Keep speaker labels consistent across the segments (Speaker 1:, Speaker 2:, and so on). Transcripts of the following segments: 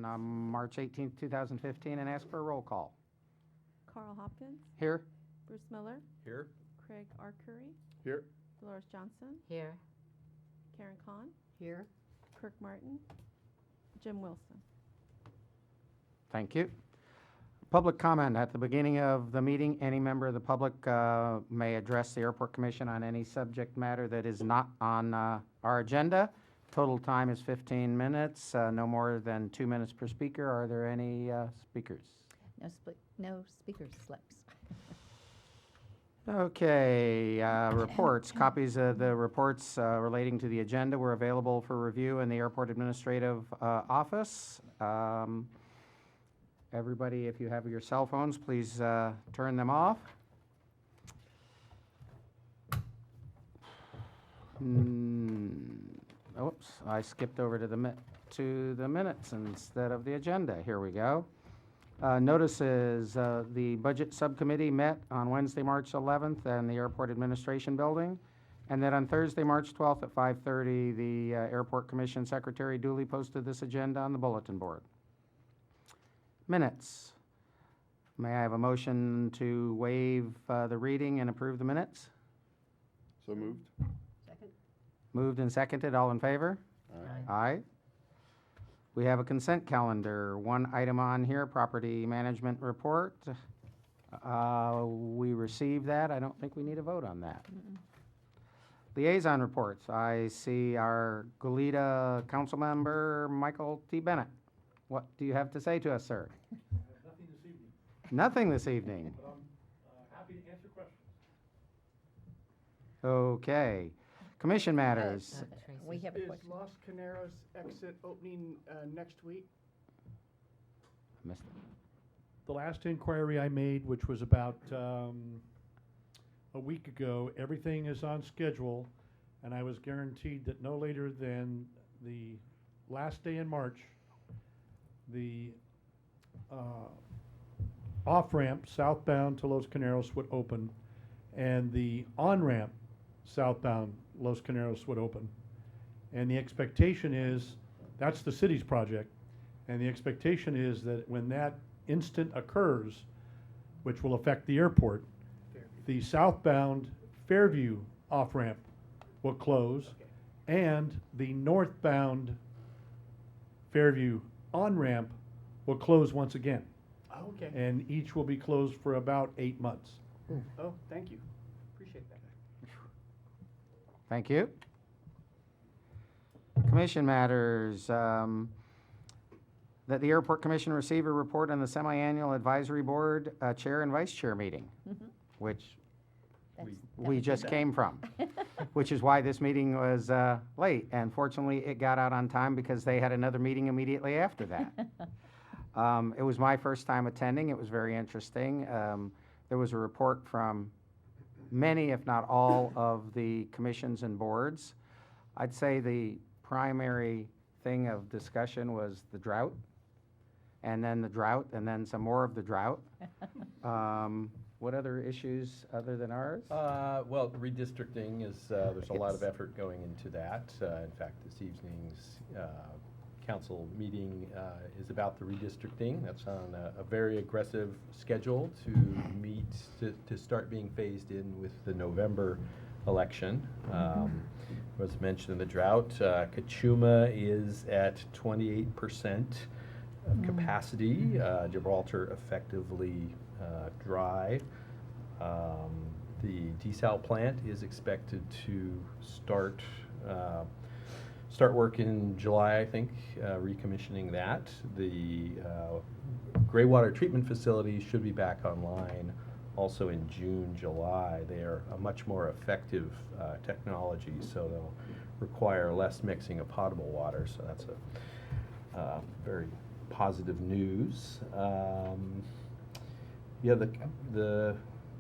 Speaker 1: on March 18th, 2015, and ask for a roll call.
Speaker 2: Carl Hopkins,
Speaker 1: Here?
Speaker 2: Bruce Miller,
Speaker 3: Here.
Speaker 2: Craig Arcuri,
Speaker 3: Here.
Speaker 2: Dolores Johnson,
Speaker 4: Here.
Speaker 2: Karen Kahn,
Speaker 4: Here.
Speaker 2: Kirk Martin, Jim Wilson.
Speaker 1: Thank you. Public comment. At the beginning of the meeting, any member of the public may address the Airport Commission on any subject matter that is not on our agenda. Total time is 15 minutes, no more than 2 minutes per speaker. Are there any speakers?
Speaker 4: No speaker slips.
Speaker 1: Okay, reports. Copies of the reports relating to the agenda were available for review in the Airport Administrative Office. Everybody, if you have your cell phones, please turn them off. Oops, I skipped over to the minutes instead of the agenda. Here we go. Notices, the Budget Subcommittee met on Wednesday, March 11th in the Airport Administration Building. And then on Thursday, March 12th at 5:30, the Airport Commission Secretary duly posted this agenda on the bulletin board. Minutes. May I have a motion to waive the reading and approve the minutes?
Speaker 3: So moved.
Speaker 4: Second.
Speaker 1: Moved and seconded. All in favor?
Speaker 4: Aye.
Speaker 1: Aye. We have a consent calendar. One item on here, property management report. We received that. I don't think we need a vote on that. Liaison reports. I see our Goleta council member, Michael T. Bennett. What do you have to say to us, sir?
Speaker 5: I have nothing this evening,
Speaker 1: Nothing this evening.
Speaker 5: but I'm happy to answer questions.
Speaker 1: Okay. Commission matters.
Speaker 4: We have a
Speaker 6: Is
Speaker 4: question.
Speaker 6: Los Caneros exit opening next week?
Speaker 1: Missed it.
Speaker 5: The last inquiry I made, which was about a week ago, everything is on schedule, and I was guaranteed that no later than the last day in March, the off-ramp southbound to Los Caneros would open, and the on-ramp southbound Los Caneros would open. And the expectation is, that's the city's project, and the expectation is that when that instant occurs, which will affect the airport, the southbound Fairview off-ramp will close, and the northbound Fairview on-ramp will close once again.
Speaker 6: Oh, okay.
Speaker 5: And each will be closed for about 8 months.
Speaker 6: Oh, thank you. Appreciate that.
Speaker 1: Thank you. Commission matters. That the Airport Commission receive a report on the semi-annual advisory board chair and vice chair meeting, which we just came from, which is why this meeting was late. And fortunately, it got out on time because they had another meeting immediately after that. It was my first time attending. It was very interesting. There was a report from many, if not all, of the commissions and boards. I'd say the primary thing of discussion was the drought, and then the drought, and then some more of the drought. What other issues other than ours?
Speaker 3: Well, redistricting is, there's a lot of
Speaker 1: Yes.
Speaker 3: effort going into that. In fact, this evening's council meeting is about the redistricting. That's on a very aggressive schedule to meet, to start being phased in with the November election. Was mentioned in the drought, Kachuma is at 28% of capacity. Gibraltar effectively dry. The desal plant is expected to start work in July, I think, recommissioning that. The graywater treatment facility should be back online also in June, July. They are a much more effective technology, so they'll require less mixing of potable water, so that's a very positive news. Yeah, the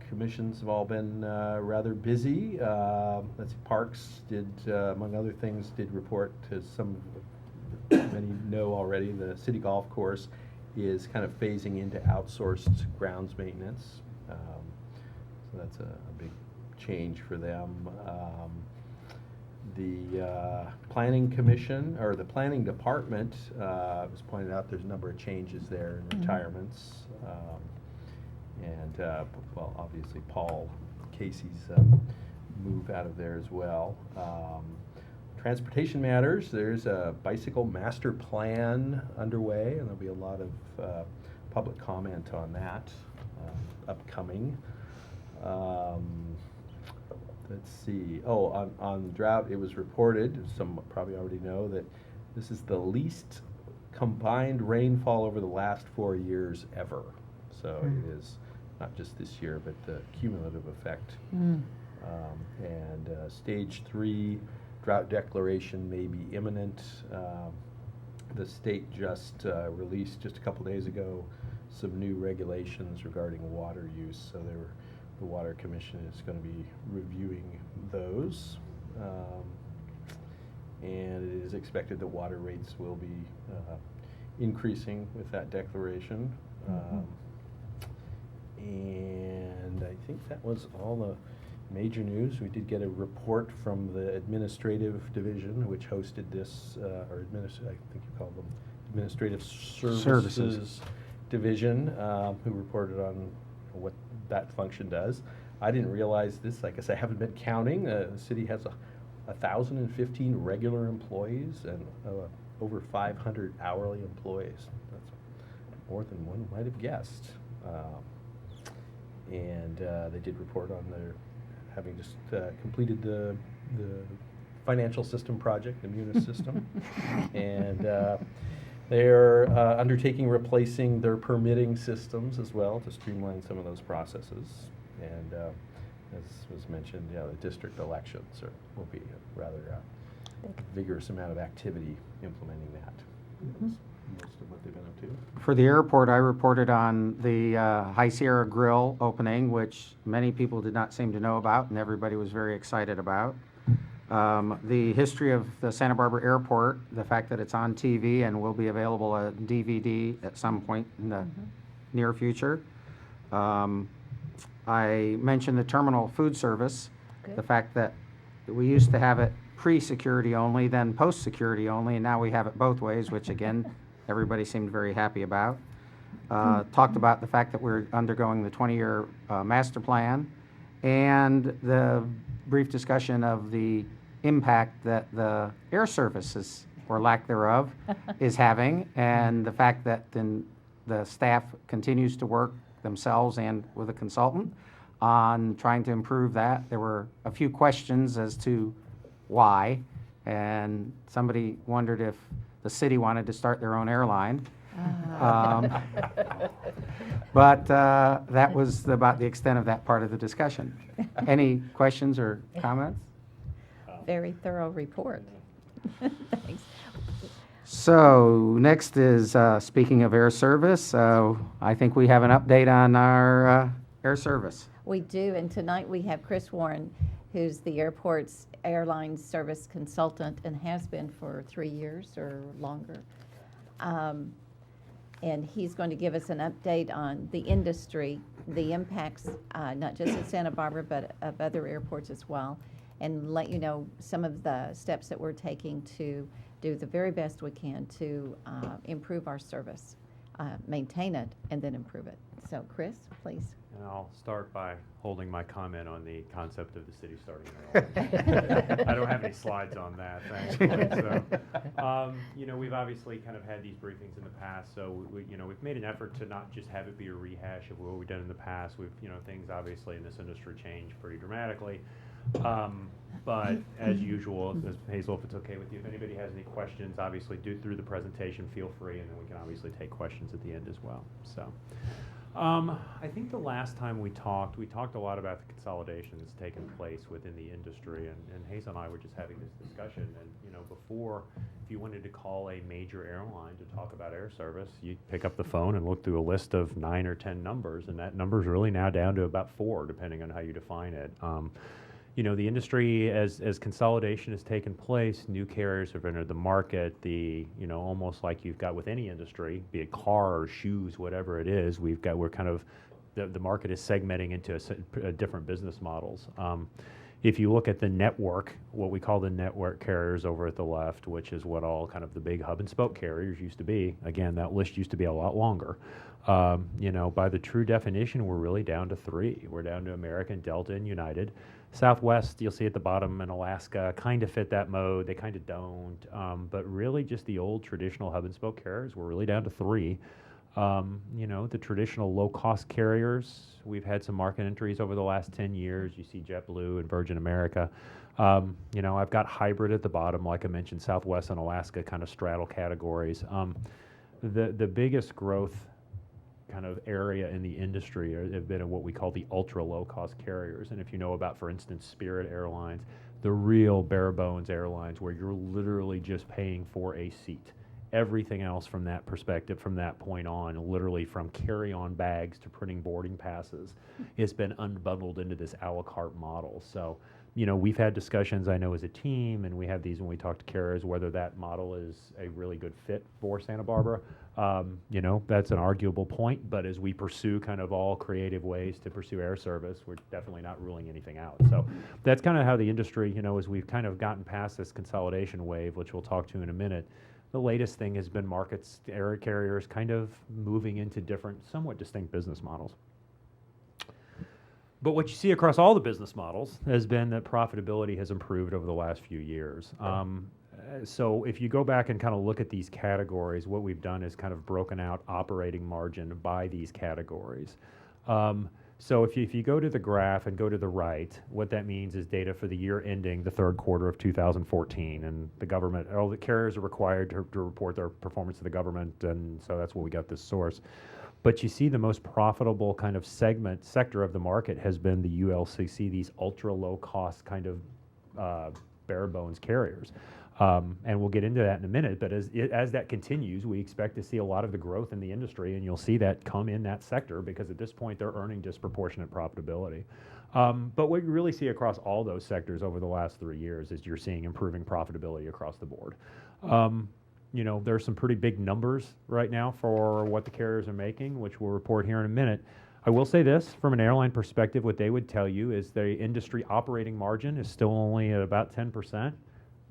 Speaker 3: commissions have all been rather busy. Let's see, Parks did, among other things, did report to some, many know already, the city golf course is kind of phasing into outsourced grounds maintenance. So that's a big change for them. The Planning Commission, or the Planning Department, was pointed out there's a number of changes there in retirements. And, well, obviously Paul Casey's move out of there as well. Transportation matters, there's a bicycle master plan underway, and there'll be a lot of public comment on that upcoming. Let's see, on drought, it was reported, some probably already know, that this is the least combined rainfall over the last 4 years ever. So it is not just this year, but the cumulative effect. Stage 3 drought declaration may be imminent. The state just released, just a couple days ago, some new regulations regarding water use. So the Water Commission is going to be reviewing those. And it is expected that water rates will be increasing with that declaration. And I think that was all the major news. We did get a report from the Administrative Division, which hosted this, I think you call them Administrative Services Division, who reported on what that function does. I didn't realize this. I guess I haven't been counting. The city has 1,015 regular employees and over 500 hourly employees. That's more than one might have guessed. They did report on their having just completed the financial system project, the Munis system, and they're undertaking replacing their permitting systems as well to streamline some of those processes. And as was mentioned, the district elections will be a rather vigorous amount of activity implementing that. That's most of what they've been up to.
Speaker 1: For the airport, I reported on the High Sierra Grill opening, which many people did not seem to know about, and everybody was very excited about. The history of the Santa Barbara Airport, the fact that it's on TV and will be available on DVD at some point in the near future. I mentioned the terminal food service, the fact that we used to have it pre-security only, then post-security only, and now we have it both ways, which again, everybody seemed very happy about. Talked about the fact that we're undergoing the 20-year master plan, and the brief discussion of the impact that the air services, or lack thereof, is having, and the fact that then the staff continues to work themselves and with a consultant on trying to improve that. There were a few questions as to why, and somebody wondered if the city wanted to start their own airline. But that was about the extent of that part of the discussion. Any questions or comments?
Speaker 4: Very thorough report. Thanks.
Speaker 1: So next is, speaking of air service, I think we have an update on our air service.
Speaker 4: We do, and tonight we have Chris Warren, who's the airport's airline service consultant and has been for 3 years or longer. And he's going to give us an update on the industry, the impacts, not just at Santa Barbara, but of other airports as well, and let you know some of the steps that we're taking to do the very best we can to improve our service, maintain it, and then improve it. So, Chris, please.
Speaker 7: And I'll start by holding my comment on the concept of the city starting their own. I don't have any slides on that, thankfully. So, we've obviously kind of had these briefings in the past, so we've made an effort to not just have it be a rehash of what we've done in the past. We've, things obviously in this industry change pretty dramatically. But as usual, as Hazel, if it's okay with you, if anybody has any questions, obviously do through the presentation, feel free, and then we can obviously take questions at the end as well. So. I think the last time we talked a lot about the consolidation that's taken place within the industry, and Hazel and I were just having this discussion, and before, if you wanted to call a major airline to talk about air service, you'd pick up the phone and look through a list of 9 or 10 numbers, and that number's really now down to about 4, depending on how you define it. The industry, as consolidation has taken place, new carriers have entered the market. Almost like you've got with any industry, be it car or shoes, whatever it is, we're kind of, the market is segmenting into different business models. If you look at the network, what we call the network carriers over at the left, which is what all kind of the big hub and spoke carriers used to be, again, that list used to be a lot longer. You know, by the true definition, we're really down to 3. We're down to American, Delta, and United. Southwest, you'll see at the bottom, and Alaska kind of fit that mode. They kind of don't. But really just the old traditional hub and spoke carriers, we're really down to 3. You know, the traditional low-cost carriers, we've had some market entries over the last 10 years. You see JetBlue and Virgin America. You know, I've got hybrid at the bottom, like I mentioned, Southwest and Alaska kind of straddle categories. The biggest growth kind of area in the industry have been in what we call the ultra low-cost carriers. And if you know about, for instance, Spirit Airlines, the real bare bones airlines where you're literally just paying for a seat. Everything else from that perspective, from that point on, literally from carry-on bags to printing boarding passes, it's been unbundled into this a la carte model. So, you know, we've had discussions, I know, as a team, and we have these when we talk to carriers, whether that model is a really good fit for Santa Barbara. You know, that's an arguable point, but as we pursue kind of all creative ways to pursue air service, we're definitely not ruling anything out. So that's kind of how the industry, you know, as we've kind of gotten past this consolidation wave, which we'll talk to in a minute, the latest thing has been markets, air carriers kind of moving into different, somewhat distinct business models. But what you see across all the business models has been that profitability has improved over the last few years. So if you go back and kind of look at these categories, what we've done is kind of broken out operating margin by these categories. So if you go to the graph and go to the right, what that means is data for the year ending the third quarter of 2014, and the government, all the carriers are required to report their performance to the government, and so that's where we got this source. But you see the most profitable kind of sector of the market has been the ULCC, these ultra low cost kind of bare bones carriers. And we'll get into that in a minute, but as that continues, we expect to see a lot of the growth in the industry, and you'll see that come in that sector because at this point they're earning disproportionate profitability. But what you really see across all those sectors over the last 3 years is you're seeing improving profitability across the board. You know, there's some pretty big numbers right now for what the carriers are making, which we'll report here in a minute. I will say this, from an airline perspective, what they would tell you is the industry operating margin is still only at about 10%.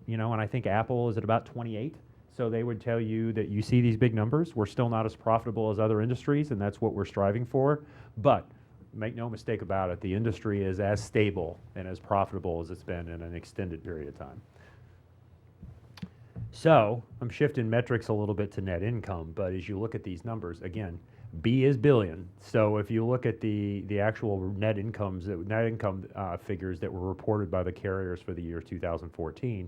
Speaker 7: You know, and I think Apple is at about 28. So they would tell you that you see these big numbers. We're still not as profitable as other industries, and that's what we're striving for. But make no mistake about it, the industry is as stable and as profitable as it's been in an extended period of time. So I'm shifting metrics a little bit to net income, but as you look at these numbers, again, B is billion. So if you look at the actual net income figures that were reported by the carriers for the year 2014,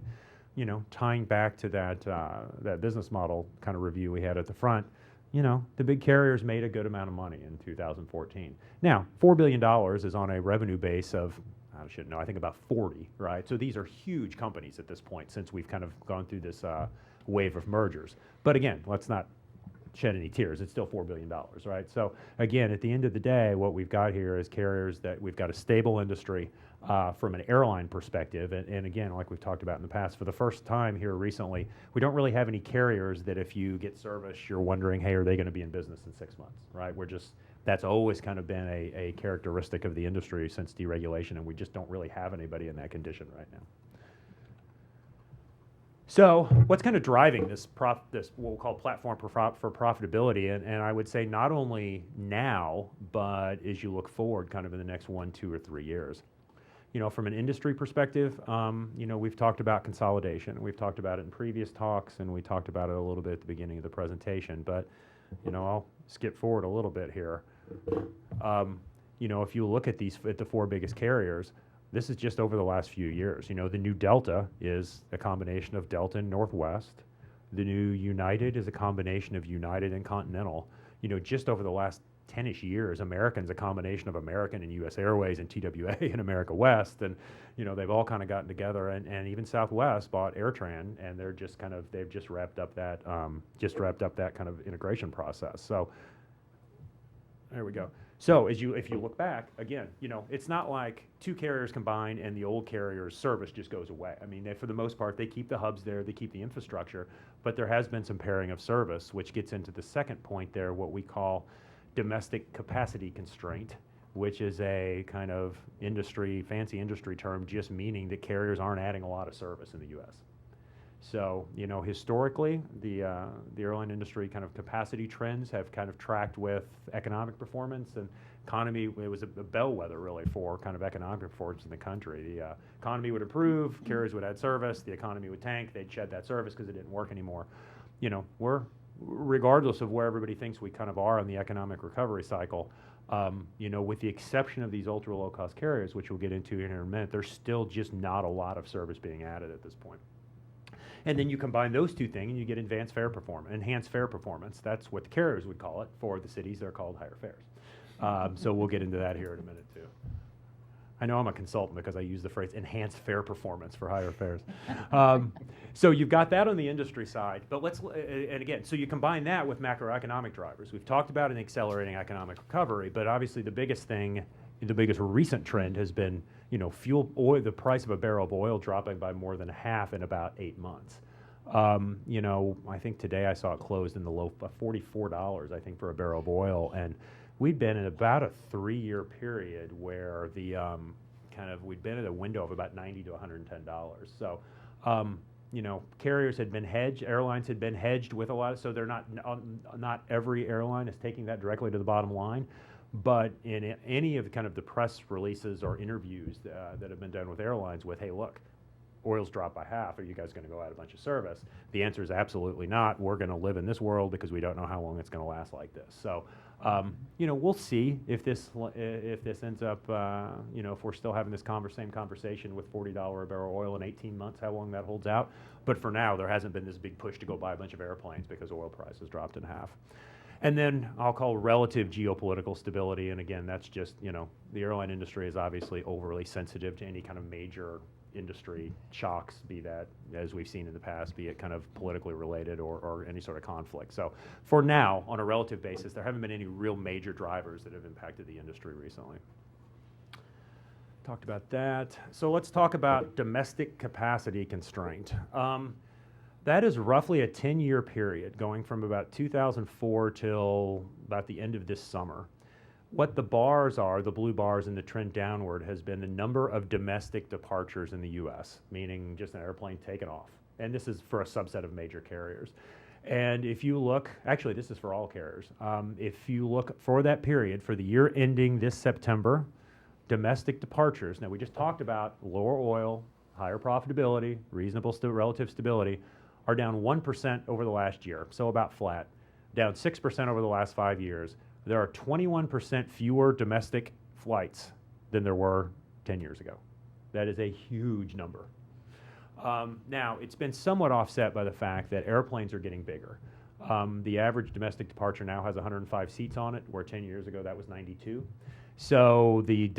Speaker 7: you know, tying back to that business model kind of review we had at the front, you know, the big carriers made a good amount of money in 2014. Now, $4 billion is on a revenue base of, I should know, I think about 40, right? So these are huge companies at this point since we've kind of gone through this wave of mergers. But again, let's not shed any tears. It's still $4 billion, right? So again, at the end of the day, what we've got here is carriers that we've got a stable industry from an airline perspective. And again, like we've talked about in the past, for the first time here recently, we don't really have any carriers that if you get service, you're wondering, hey, are they going to be in business in 6 months, right? That's always kind of been a characteristic of the industry since deregulation, and we just don't really have anybody in that condition right now. So what's kind of driving this what we'll call platform for profitability, and I would say not only now, but as you look forward kind of in the next 1, 2, or 3 years. You know, from an industry perspective, you know, we've talked about consolidation. We've talked about it in previous talks, and we talked about it a little bit at the beginning of the presentation, but, you know, I'll skip forward a little bit here. You know, if you look at the 4 biggest carriers, this is just over the last few years. You know, the new Delta is a combination of Delta and Northwest. The new United is a combination of United and Continental. You know, just over the last 10-ish years, American's a combination of American and US Airways and TWA and America West. And, you know, they've all kind of gotten together, and even Southwest bought AirTran, and they've just wrapped up that kind of integration process. So there we go. So if you look back, again, you know, it's not like 2 carriers combine and the old carrier's service just goes away. I mean, for the most part, they keep the hubs there, they keep the infrastructure, but there has been some pairing of service, which gets into the second point there, what we call domestic capacity constraint, which is a kind of fancy industry term, just meaning that carriers aren't adding a lot of service in the U.S. So, historically, the airline industry kind of capacity trends have kind of tracked with economic performance and economy. It was a bellwether really for kind of economic performance in the country. The economy would improve, carriers would add service, the economy would tank, they'd shed that service because it didn't work anymore. We're, regardless of where everybody thinks we kind of are on the economic recovery cycle, with the exception of these ultra low cost carriers, which we'll get into here in a minute, there's still just not a lot of service being added at this point. And then you combine those two things and you get enhanced fare performance. That's what the carriers would call it. For the cities, they're called higher fares. So we'll get into that here in a minute too. I know I'm a consultant because I use the phrase enhanced fare performance for higher fares. So you've got that on the industry side, but and again, so you combine that with macroeconomic drivers. We've talked about an accelerating economic recovery, but obviously the biggest recent trend has been, fuel oil, the price of a barrel of oil dropping by more than half in about 8 months. I think today I saw it closed in the low $44, I think, for a barrel of oil, and we'd been in about a 3-year period where we'd been at a window of about $90 to $110. So, carriers had been hedged, airlines had been hedged with a lot of, so they're not every airline is taking that directly to the bottom line. But in any of kind of the press releases or interviews that have been done with airlines with, hey, look, oil's dropped by half, are you guys going to go add a bunch of service? The answer is absolutely not. We're going to live in this world because we don't know how long it's going to last like this. So, we'll see if this ends up, if we're still having this same conversation with $40 a barrel oil in 18 months, how long that holds out. But for now, there hasn't been this big push to go buy a bunch of airplanes because oil prices dropped in half. And then I'll call relative geopolitical stability, and again, that's just, the airline industry is obviously overly sensitive to any kind of major industry shocks, be that, as we've seen in the past, be it kind of politically related or any sort of conflict. So for now, on a relative basis, there haven't been any real major drivers that have impacted the industry recently. Talked about that. So let's talk about domestic capacity constraint. That is roughly a 10-year period, going from about 2004 till about the end of this summer. What the bars are, the blue bars and the trend downward, has been the number of domestic departures in the U.S., meaning just an airplane taken off. And this is for a subset of major carriers. And if you look, actually this is for all carriers, if you look for that period, for the year ending this September, domestic departures, now we just talked about lower oil, higher profitability, reasonable relative stability, are down 1% over the last year, so about flat, down 6% over the last 5 years. There are 21% fewer domestic flights than there were 10 years ago. That is a huge number. Now, it's been somewhat offset by the fact that airplanes are getting bigger. The average domestic departure now has 105 seats on it, where 10 years ago that was 92. So the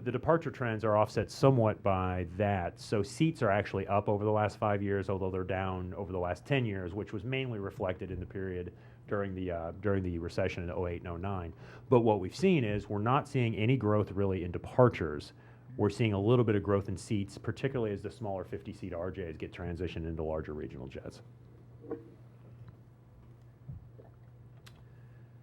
Speaker 7: departure trends are offset somewhat by that. So seats are actually up over the last 5 years, although they're down over the last 10 years, which was mainly reflected in the period during the recession in 2008 and 2009. But what we've seen is we're not seeing any growth really in departures. We're seeing a little bit of growth in seats, particularly as the smaller 50-seat RJs get transitioned into larger regional jets.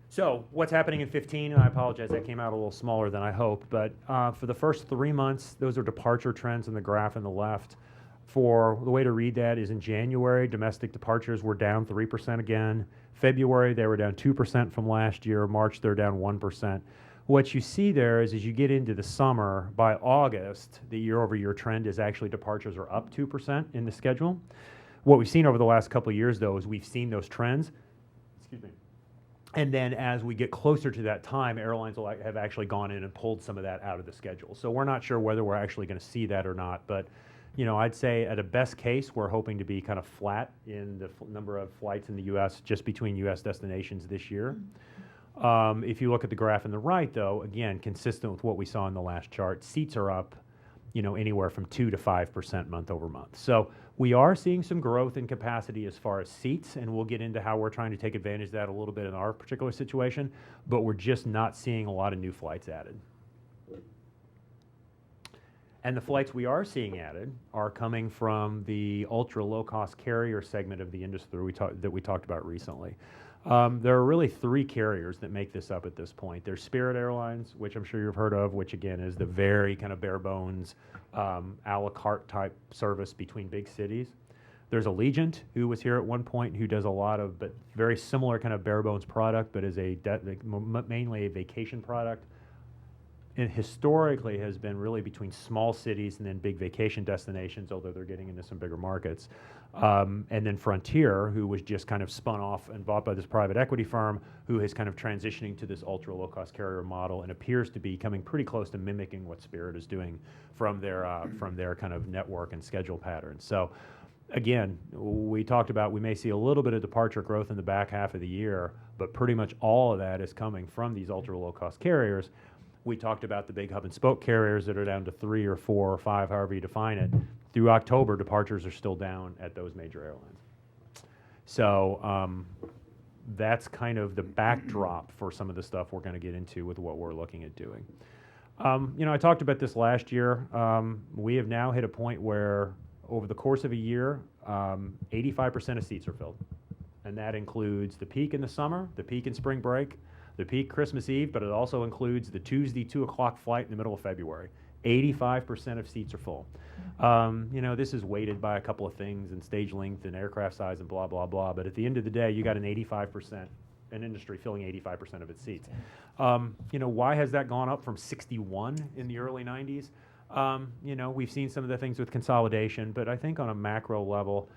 Speaker 7: So what's happening in 15, and I apologize, that came out a little smaller than I hoped, but for the first 3 months, those are departure trends in the graph on the left. For the way to read that is in January, domestic departures were down 3% again. February, they were down 2% from last year. March, they're down 1%. What you see there is as you get into the summer, by August, the year-over-year trend is actually departures are up 2% in the schedule. What we've seen over the last couple of years, though, is we've seen those trends, and then as we get closer to that time, airlines will have actually gone in and pulled some of that out of the schedule. So we're not sure whether we're actually going to see that or not, but I'd say at a best case, we're hoping to be kind of flat in the number of flights in the U.S. just between U.S. destinations this year. If you look at the graph on the right, though, again, consistent with what we saw in the last chart, seats are up, anywhere from 2 to 5% month over month. So we are seeing some growth in capacity as far as seats, and we'll get into how we're trying to take advantage of that a little bit in our particular situation, but we're just not seeing a lot of new flights added. And the flights we are seeing added are coming from the ultra low-cost carrier segment of the industry that we talked about recently. There are really three carriers that make this up at this point. There's Spirit Airlines, which I'm sure you've heard of, which again is the very kind of bare bones, a la carte type service between big cities. There's Allegiant, who was here at one point, who does a lot of, but very similar kind of bare bones product, but is mainly a vacation product. And historically has been really between small cities and then big vacation destinations, although they're getting into some bigger markets. And then Frontier, who was just kind of spun off and bought by this private equity firm, who is kind of transitioning to this ultra low-cost carrier model and appears to be coming pretty close to mimicking what Spirit is doing from their kind of network and schedule patterns. So again, we talked about we may see a little bit of departure growth in the back half of the year, but pretty much all of that is coming from these ultra low-cost carriers. We talked about the big hub and spoke carriers that are down to 3 or 4 or 5, however you define it. Through October, departures are still down at those major airlines. So that's kind of the backdrop for some of the stuff we're going to get into with what we're looking at doing. I talked about this last year. We have now hit a point where over the course of a year, 85% of seats are filled. And that includes the peak in the summer, the peak in spring break, the peak Christmas Eve, but it also includes the Tuesday 2 o'clock flight in the middle of February. 85% of seats are full. This is weighted by a couple of things and stage length and aircraft size and blah, blah, blah. But at the end of the day, you got an industry filling 85% of its seats. Why has that gone up from 61 in the early 90s? We've seen some of the things with consolidation, but I think on a macro level,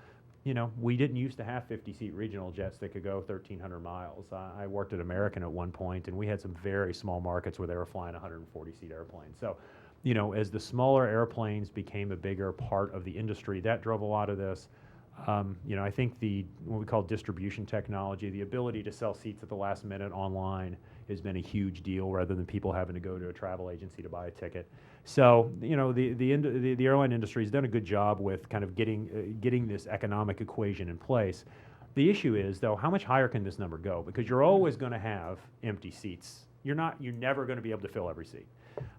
Speaker 7: we didn't used to have 50-seat regional jets that could go 1,300 miles. I worked at American at one point, and we had some very small markets where they were flying 140-seat airplanes. So, as the smaller airplanes became a bigger part of the industry, that drove a lot of this. I think what we call distribution technology, the ability to sell seats at the last minute online has been a huge deal rather than people having to go to a travel agency to buy a ticket. So, the airline industry has done a good job with kind of getting this economic equation in place. The issue is, though, how much higher can this number go? Because you're always going to have empty seats. You're never going to be able to fill every seat.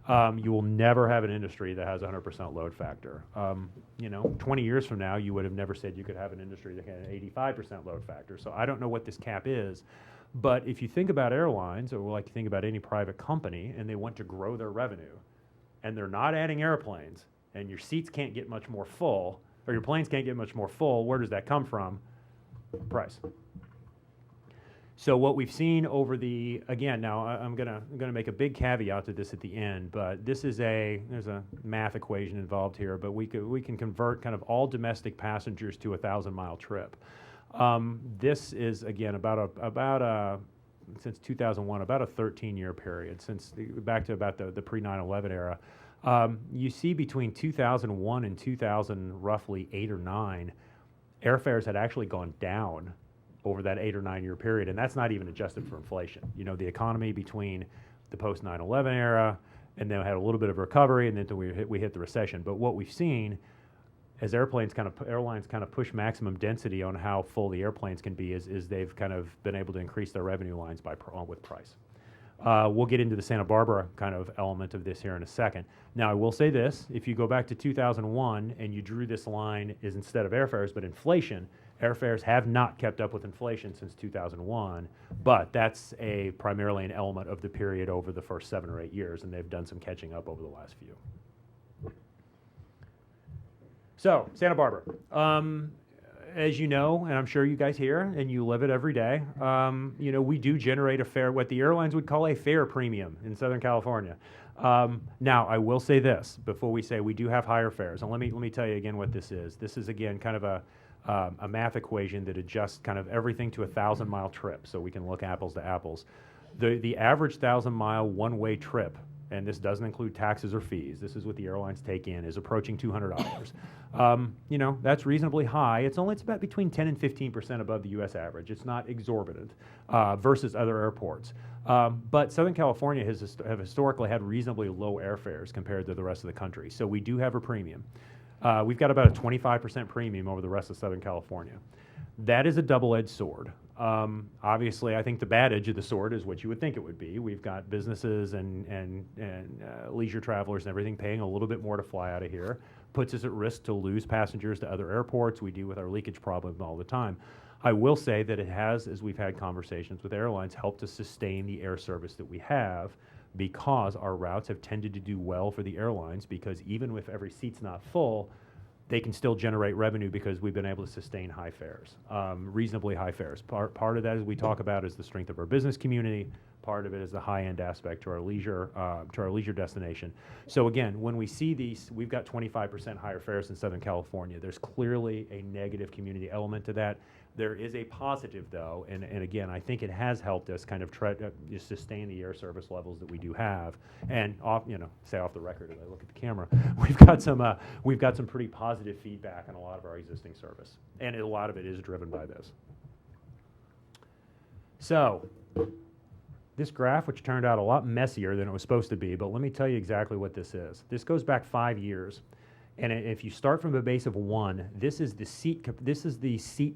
Speaker 7: You will never have an industry that has 100% load factor. 20 years from now, you would have never said you could have an industry that had an 85% load factor. So I don't know what this cap is. But if you think about airlines, or like you think about any private company, and they want to grow their revenue, and they're not adding airplanes, and your seats can't get much more full, or your planes can't get much more full, where does that come from? Price. So what we've seen over now I'm gonna make a big caveat to this at the end, but there's a math equation involved here, but we can convert kind of all domestic passengers to a 1,000-mile trip. This is again since 2001, about a 13-year period, back to about the pre-9/11 era. You see between 2001 and 2000, roughly 8 or 9, airfares had actually gone down over that 8 or 9 year period, and that's not even adjusted for inflation. The economy between the post 9/11 era, and then had a little bit of recovery, and then we hit the recession. But what we've seen as airlines kind of push maximum density on how full the airplanes can be, is they've kind of been able to increase their revenue lines with price. We'll get into the Santa Barbara kind of element of this here in a second. Now, I will say this: if you go back to 2001 and you drew this line as instead of airfares but inflation, airfares have not kept up with inflation since 2001, but that's primarily an element of the period over the first 7 or 8 years, and they've done some catching up over the last few. So, Santa Barbara. As you know, and I'm sure you guys hear, and you live it every day, we do generate what the airlines would call a fare premium in Southern California. Now, I will say this before we say we do have higher fares, and let me tell you again what this is. This is, again, kind of a math equation that adjusts kind of everything to a 1,000-mile trip, so we can look apples to apples. The average 1,000-mile one-way trip, and this doesn't include taxes or fees, this is what the airlines take in, is approaching $200. That's reasonably high. It's about between 10 and 15% above the U.S. average. It's not exorbitant versus other airports. But Southern California have historically had reasonably low airfares compared to the rest of the country. So we do have a premium. We've got about a 25% premium over the rest of Southern California. That is a double-edged sword. Obviously, I think the bad edge of the sword is what you would think it would be. We've got businesses and leisure travelers and everything paying a little bit more to fly out of here. Puts us at risk to lose passengers to other airports. We deal with our leakage problem all the time. I will say that it has, as we've had conversations with airlines, helped us sustain the air service that we have, because our routes have tended to do well for the airlines, because even if every seat's not full, they can still generate revenue because we've been able to sustain high fares, reasonably high fares. Part of that, as we talk about, is the strength of our business community. Part of it is the high-end aspect to our leisure destination. So again, when we see these, we've got 25% higher fares in Southern California. There's clearly a negative community element to that. There is a positive, though, and again, I think it has helped us kind of just sustain the air service levels that we do have. And say off the record as I look at the camera, we've got some pretty positive feedback on a lot of our existing service, and a lot of it is driven by this. So, this graph, which turned out a lot messier than it was supposed to be, but let me tell you exactly what this is. This goes back 5 years. And if you start from a base of 1, this is the seat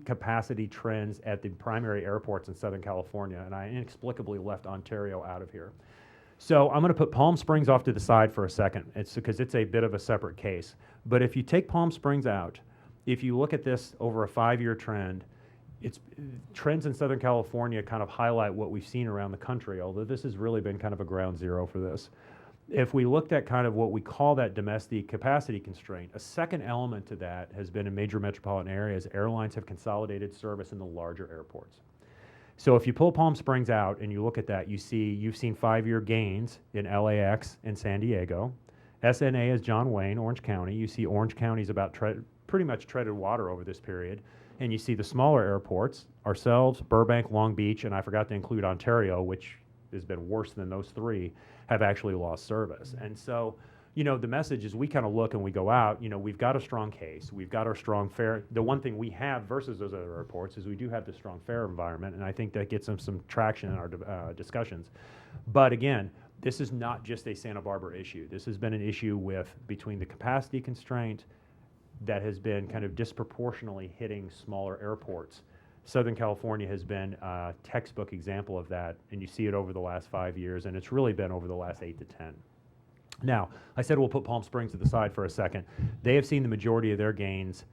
Speaker 7: capacity trends at the primary airports in Southern California, and I inexplicably left Ontario out of here. So I'm going to put Palm Springs off to the side for a second. It's because it's a bit of a separate case. But if you take Palm Springs out, if you look at this over a 5-year trend, trends in Southern California kind of highlight what we've seen around the country, although this has really been kind of a ground zero for this. If we looked at kind of what we call that domestic capacity constraint, a second element to that has been in major metropolitan areas, airlines have consolidated service in the larger airports. So if you pull Palm Springs out and you look at that, you've seen 5-year gains in LAX and San Diego. SNA is John Wayne, Orange County. You see Orange County's about pretty much treaded water over this period. And you see the smaller airports, ourselves, Burbank, Long Beach, and I forgot to include Ontario, which has been worse than those 3, have actually lost service. And so, the message is we kind of look and we go out, we've got a strong case, we've got our strong fare. The one thing we have versus those other airports is we do have the strong fare environment, and I think that gets some traction in our discussions. But again, this is not just a Santa Barbara issue. This has been an issue between the capacity constraint that has been kind of disproportionately hitting smaller airports. Southern California has been a textbook example of that, and you see it over the last 5 years, and it's really been over the last 8 to 10. Now, I said we'll put Palm Springs to the side for a second. They have seen the majority of their gains.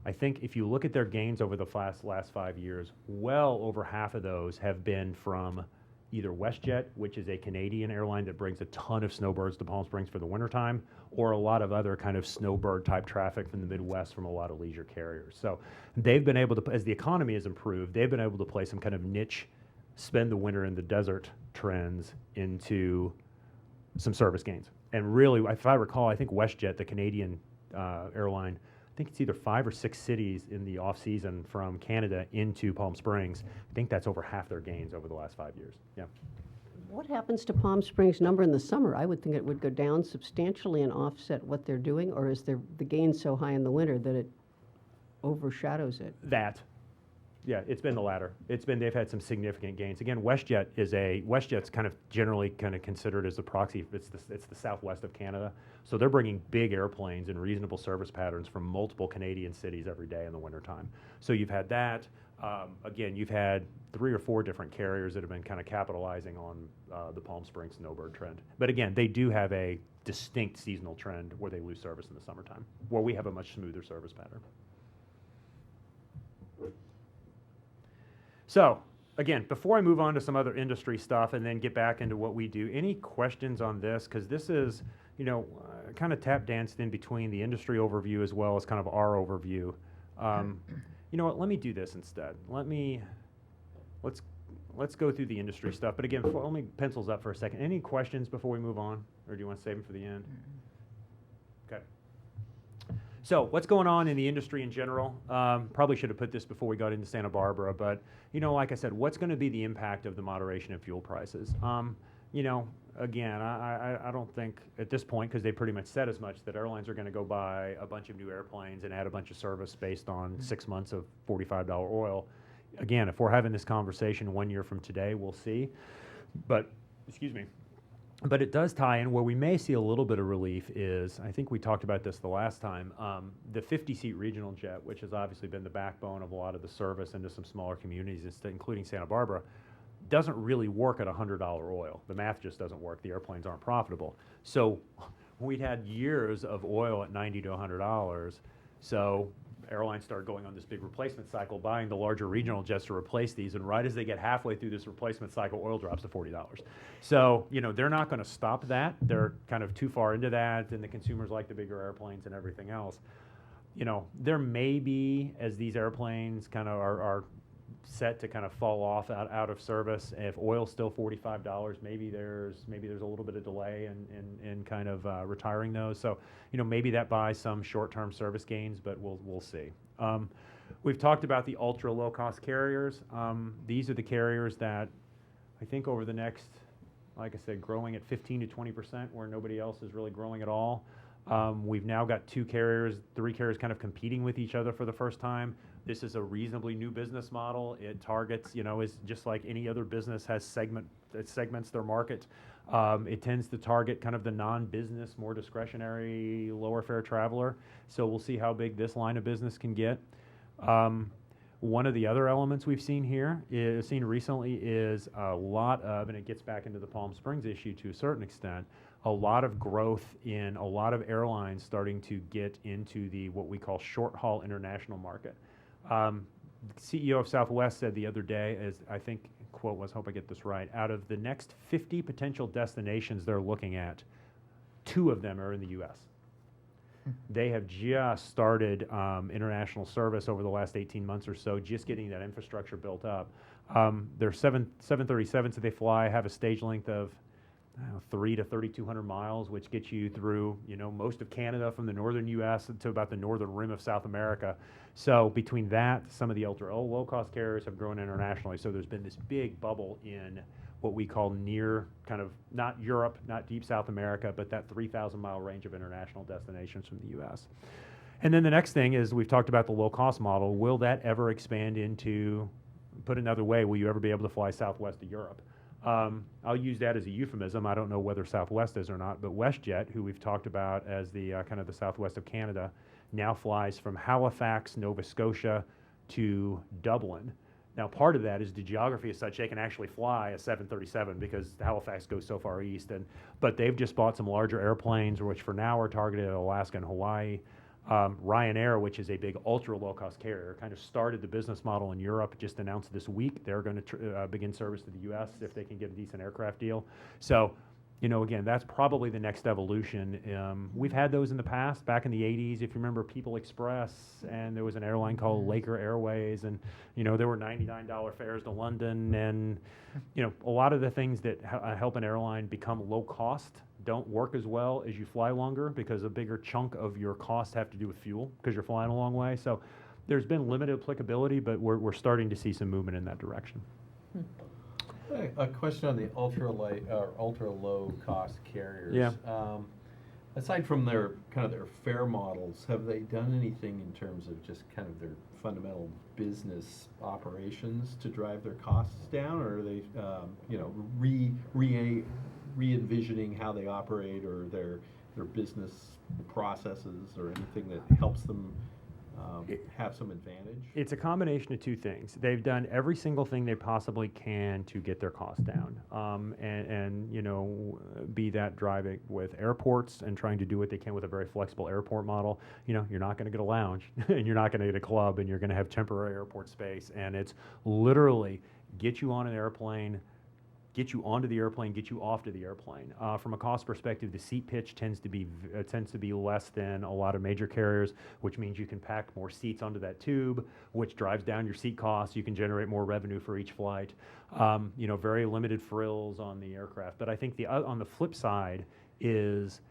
Speaker 7: I think if you look at their gains over the last 5 years, well over half of those have been from either WestJet, which is a Canadian airline that brings a ton of snowbirds to Palm Springs for the wintertime, or a lot of other kind of snowbird type traffic from the Midwest from a lot of leisure carriers. So they've been able to, as the economy has improved, they've been able to play some kind of niche, spend the winter in the desert trends into some service gains. And really, if I recall, I think WestJet, the Canadian airline, I think it's either 5 or 6 cities in the off-season from Canada into Palm Springs. I think that's over half their gains over the last 5 years. Yeah.
Speaker 8: What happens to Palm Springs' number in the summer? I would think it would go down substantially and offset what they're doing, or is the gain so high in the winter that it overshadows it?
Speaker 7: Yeah, it's been the latter. They've had some significant gains. Again, WestJet's kind of generally kind of considered as a proxy. It's the southwest of Canada, so they're bringing big airplanes and reasonable service patterns from multiple Canadian cities every day in the wintertime. So you've had that. Again, you've had 3 or 4 different carriers that have been kind of capitalizing on the Palm Springs snowbird trend. But again, they do have a distinct seasonal trend where they lose service in the summertime, where we have a much smoother service pattern. So, again, before I move on to some other industry stuff and then get back into what we do, any questions on this? Because this is, kind of tap danced in between the industry overview as well as kind of our overview. You know what? Let me do this instead. Let's go through the industry stuff. But again, let me pencils up for a second. Any questions before we move on, or do you want to save them for the end? Okay. So what's going on in the industry in general? Probably should have put this before we got into Santa Barbara, but like I said, what's going to be the impact of the moderation of fuel prices? Again, I don't think at this point, because they pretty much said as much, that airlines are going to go buy a bunch of new airplanes and add a bunch of service based on 6 months of $45 oil. Again, if we're having this conversation 1 year from today, we'll see. But, excuse me. But it does tie in where we may see a little bit of relief is, I think we talked about this the last time, the 50-seat regional jet, which has obviously been the backbone of a lot of the service into some smaller communities, including Santa Barbara, doesn't really work at $100 oil. The math just doesn't work. The airplanes aren't profitable. So we'd had years of oil at $90 to $100. So airlines started going on this big replacement cycle, buying the larger regional jets to replace these, and right as they get halfway through this replacement cycle, oil drops to $40. So, they're not going to stop that. They're kind of too far into that, and the consumers like the bigger airplanes and everything else. There may be, as these airplanes kind of are set to kind of fall off out of service, if oil's still $45, maybe there's a little bit of delay in kind of retiring those. So, maybe that buys some short-term service gains, but we'll see. We've talked about the ultra low-cost carriers. These are the carriers that I think over the next, like I said, growing at 15 to 20%, where nobody else is really growing at all. We've now got 3 carriers kind of competing with each other for the first time. This is a reasonably new business model. It targets, is just like any other business has segments their market. It tends to target kind of the non-business, more discretionary, lower fare traveler. So we'll see how big this line of business can get. One of the other elements we've seen recently is a lot of, and it gets back into the Palm Springs issue to a certain extent, a lot of growth in a lot of airlines starting to get into the what we call short-haul international market. CEO of Southwest said the other day, as I think quote was, hope I get this right, out of the next 50 potential destinations they're looking at, 2 of them are in the U.S. They have just started international service over the last 18 months or so, just getting that infrastructure built up. Their 737s that they fly have a stage length of 3 to 3,200 miles, which gets you through, most of Canada from the northern U.S. to about the northern rim of South America. So between that, some of the ultra low-cost carriers have grown internationally. So there's been this big bubble in what we call near, kind of not Europe, not deep South America, but that 3,000-mile range of international destinations from the U.S. And then the next thing is we've talked about the low-cost model. Will that ever expand into, put another way, will you ever be able to fly Southwest to Europe? I'll use that as a euphemism. I don't know whether Southwest is or not, but WestJet, who we've talked about as the kind of the Southwest of Canada, now flies from Halifax, Nova Scotia to Dublin. Now, part of that is the geography is such they can actually fly a 737 because Halifax goes so far east. But they've just bought some larger airplanes, which for now are targeted at Alaska and Hawaii. Ryanair, which is a big ultra low-cost carrier, kind of started the business model in Europe, just announced this week they're going to begin service to the U.S. if they can get a decent aircraft deal. So, again, that's probably the next evolution. We've had those in the past, back in the 80s. If you remember People Express, and there was an airline called Laker Airways, and, there were $99 fares to London. And, a lot of the things that help an airline become low cost don't work as well as you fly longer because a bigger chunk of your costs have to do with fuel because you're flying a long way. So there's been limited applicability, but we're starting to see some movement in that direction.
Speaker 3: A question on the ultra low cost carriers.
Speaker 7: Yeah.
Speaker 3: Aside from their fare models, have they done anything in terms of just kind of their fundamental business operations to drive their costs down, or are they, re-envisioning how they operate or their business processes or anything that helps them have some advantage?
Speaker 7: It's a combination of 2 things. They've done every single thing they possibly can to get their costs down, be that driving with airports and trying to do what they can with a very flexible airport model. You're not going to get a lounge, and you're not going to get a club, and you're going to have temporary airport space, and it's literally get you on an airplane, get you onto the airplane, get you off to the airplane. From a cost perspective, the seat pitch tends to be less than a lot of major carriers, which means you can pack more seats onto that tube, which drives down your seat costs. You can generate more revenue for each flight. Very limited frills on the aircraft. But I think on the flip side is,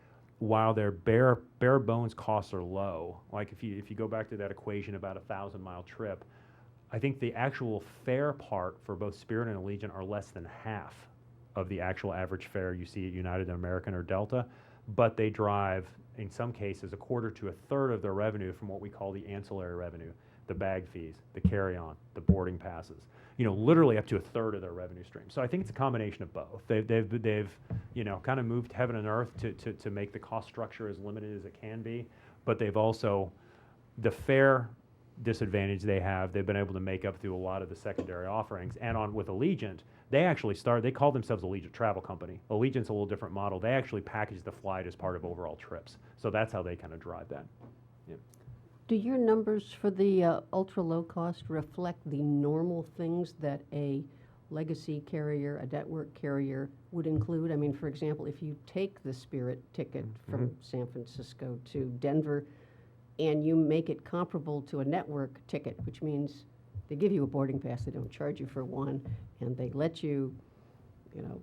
Speaker 7: while their bare bones costs are low, like if you go back to that equation about a 1,000-mile trip, I think the actual fare part for both Spirit and Allegiant are less than half of the actual average fare you see at United, American, or Delta, but they drive, in some cases, a quarter to a third of their revenue from what we call the ancillary revenue, the bag fees, the carry-on, the boarding passes, literally up to a third of their revenue stream. So I think it's a combination of both. They've kind of moved heaven and earth to make the cost structure as limited as it can be, but they've also, the fare disadvantage they've been able to make up through a lot of the secondary offerings. And with Allegiant, they call themselves Allegiant Travel Company. Allegiant's a little different model. They actually package the flight as part of overall trips. So that's how they kind of drive that. Yeah.
Speaker 8: Do your numbers for the ultra low cost reflect the normal things that a legacy carrier, a network carrier would include? I mean, for example, if you take the Spirit ticket from San Francisco to Denver and you make it comparable to a network ticket, which means they give you a boarding pass, they don't charge you for one, and they let you,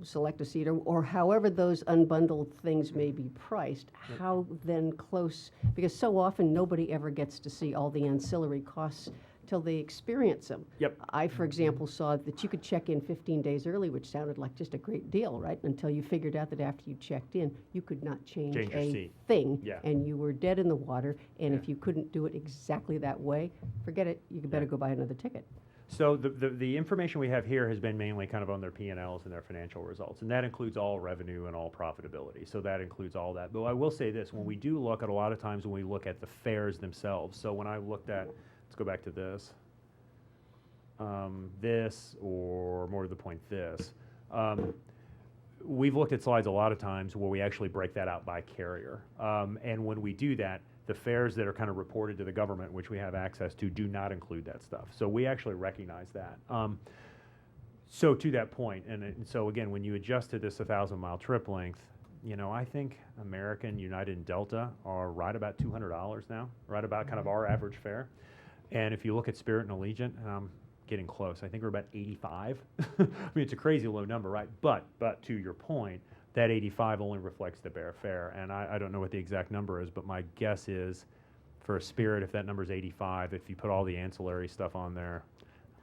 Speaker 8: select a seat, or however those unbundled things may be priced, how then close, because so often nobody ever gets to see all the ancillary costs till they experience them.
Speaker 7: Yep.
Speaker 8: I, for example, saw that you could check in 15 days early, which sounded like just a great deal, right? Until you figured out that after you checked in, you could not change
Speaker 7: Change your
Speaker 8: a
Speaker 7: seat.
Speaker 8: thing,
Speaker 7: Yeah.
Speaker 8: and you were dead in the water, and
Speaker 7: Yeah.
Speaker 8: if you couldn't do it exactly that way, forget it, you better
Speaker 7: Yeah.
Speaker 8: go buy another ticket.
Speaker 7: So the information we have here has been mainly kind of on their P&Ls and their financial results, and that includes all revenue and all profitability. So that includes all that. But I will say this, when we do look at a lot of times when we look at the fares themselves, so when I looked at, let's go back to this, or more to the point, this. We've looked at slides a lot of times where we actually break that out by carrier. And when we do that, the fares that are kind of reported to the government, which we have access to, do not include that stuff. So we actually recognize that. So to that point, and so again, when you adjust to this 1,000-mile trip length, I think American, United, and Delta are right about $200 now, right about kind of our average fare. And if you look at Spirit and Allegiant, getting close, I think we're about 85. I mean, it's a crazy low number, right? But to your point, that 85 only reflects the bare fare. And I don't know what the exact number is, but my guess is for a Spirit, if that number is 85, if you put all the ancillary stuff on there,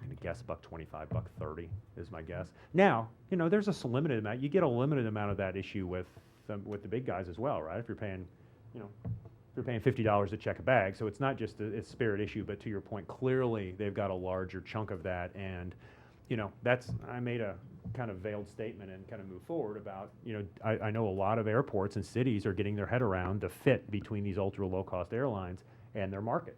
Speaker 7: I'm going to guess $1.25, $1.30 is my guess. Now, there's a limited amount. You get a limited amount of that issue with the big guys as well, right? If you're paying, if you're paying $50 to check a bag, so it's not just a Spirit issue, but to your point, clearly they've got a larger chunk of that. And, I made a kind of veiled statement and kind of move forward about, I know a lot of airports and cities are getting their head around the fit between these ultra low cost airlines and their market.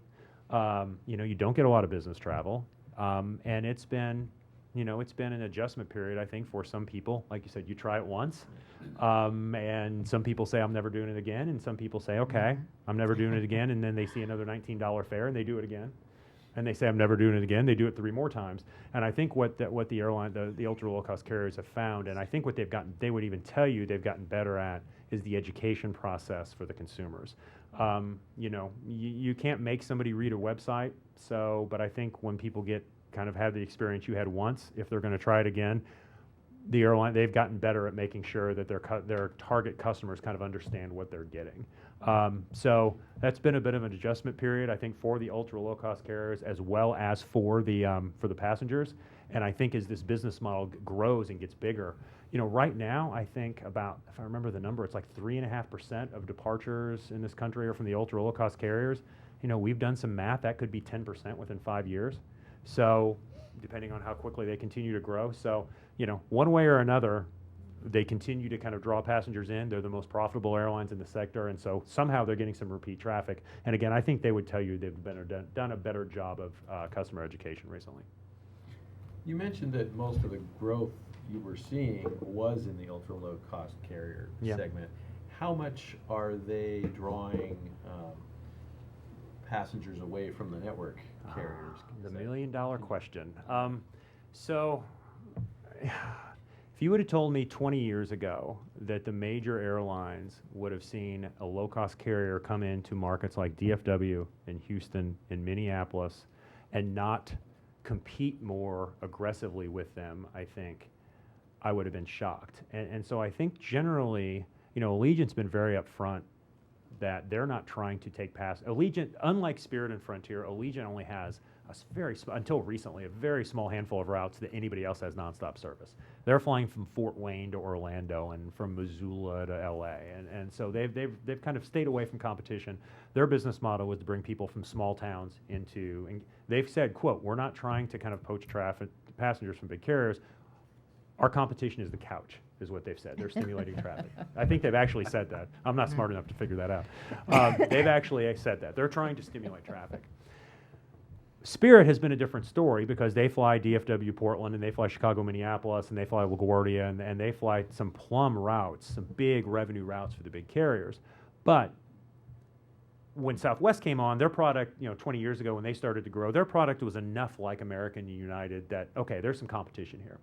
Speaker 7: You don't get a lot of business travel. And it's been an adjustment period, I think, for some people. Like you said, you try it once, and some people say, I'm never doing it again, and some people say, okay, I'm never doing it again, and then they see another $19 fare, and they do it again, and they say, I'm never doing it again, they do it 3 more times. And I think what the airline, the ultra low-cost carriers have found, and I think what they would even tell you they've gotten better at, is the education process for the consumers. You can't make somebody read a website, but I think when people have the experience you had once, if they're going to try it again, the airline, they've gotten better at making sure that their target customers kind of understand what they're getting. So that's been a bit of an adjustment period, I think, for the ultra low cost carriers as well as for the passengers. And I think as this business model grows and gets bigger, right now, I think about, if I remember the number, it's like 3.5% of departures in this country are from the ultra low cost carriers. We've done some math, that could be 10% within 5 years. So depending on how quickly they continue to grow. So, one way or another, they continue to kind of draw passengers in. They're the most profitable airlines in the sector. And so somehow they're getting some repeat traffic. And again, I think they would tell you they've done a better job of customer education recently.
Speaker 3: You mentioned that most of the growth you were seeing was in the ultra low cost carrier
Speaker 7: Yeah.
Speaker 3: segment. How much are they drawing passengers away from the network carriers?
Speaker 7: The $1 million question. So if you would have told me 20 years ago that the major airlines would have seen a low-cost carrier come into markets like DFW and Houston and Minneapolis and not compete more aggressively with them, I think I would have been shocked. And so I think generally, Allegiant's been very upfront that they're not trying to take Allegiant, unlike Spirit and Frontier, Allegiant only has until recently, a very small handful of routes that anybody else has nonstop service. They're flying from Fort Wayne to Orlando and from Missoula to LA. And so they've kind of stayed away from competition. Their business model was to bring people from small towns into, and they've said, quote, we're not trying to kind of poach passengers from big carriers. Our competition is the couch, is what they've said. They're stimulating traffic. I think they've actually said that. I'm not smart enough to figure that out. They've actually said that. They're trying to stimulate traffic. Spirit has been a different story because they fly DFW Portland, and they fly Chicago Minneapolis, and they fly LaGuardia, and they fly some plum routes, some big revenue routes for the big carriers. But when Southwest came on, their product, 20 years ago when they started to grow, their product was enough like American and United that, okay, there's some competition here.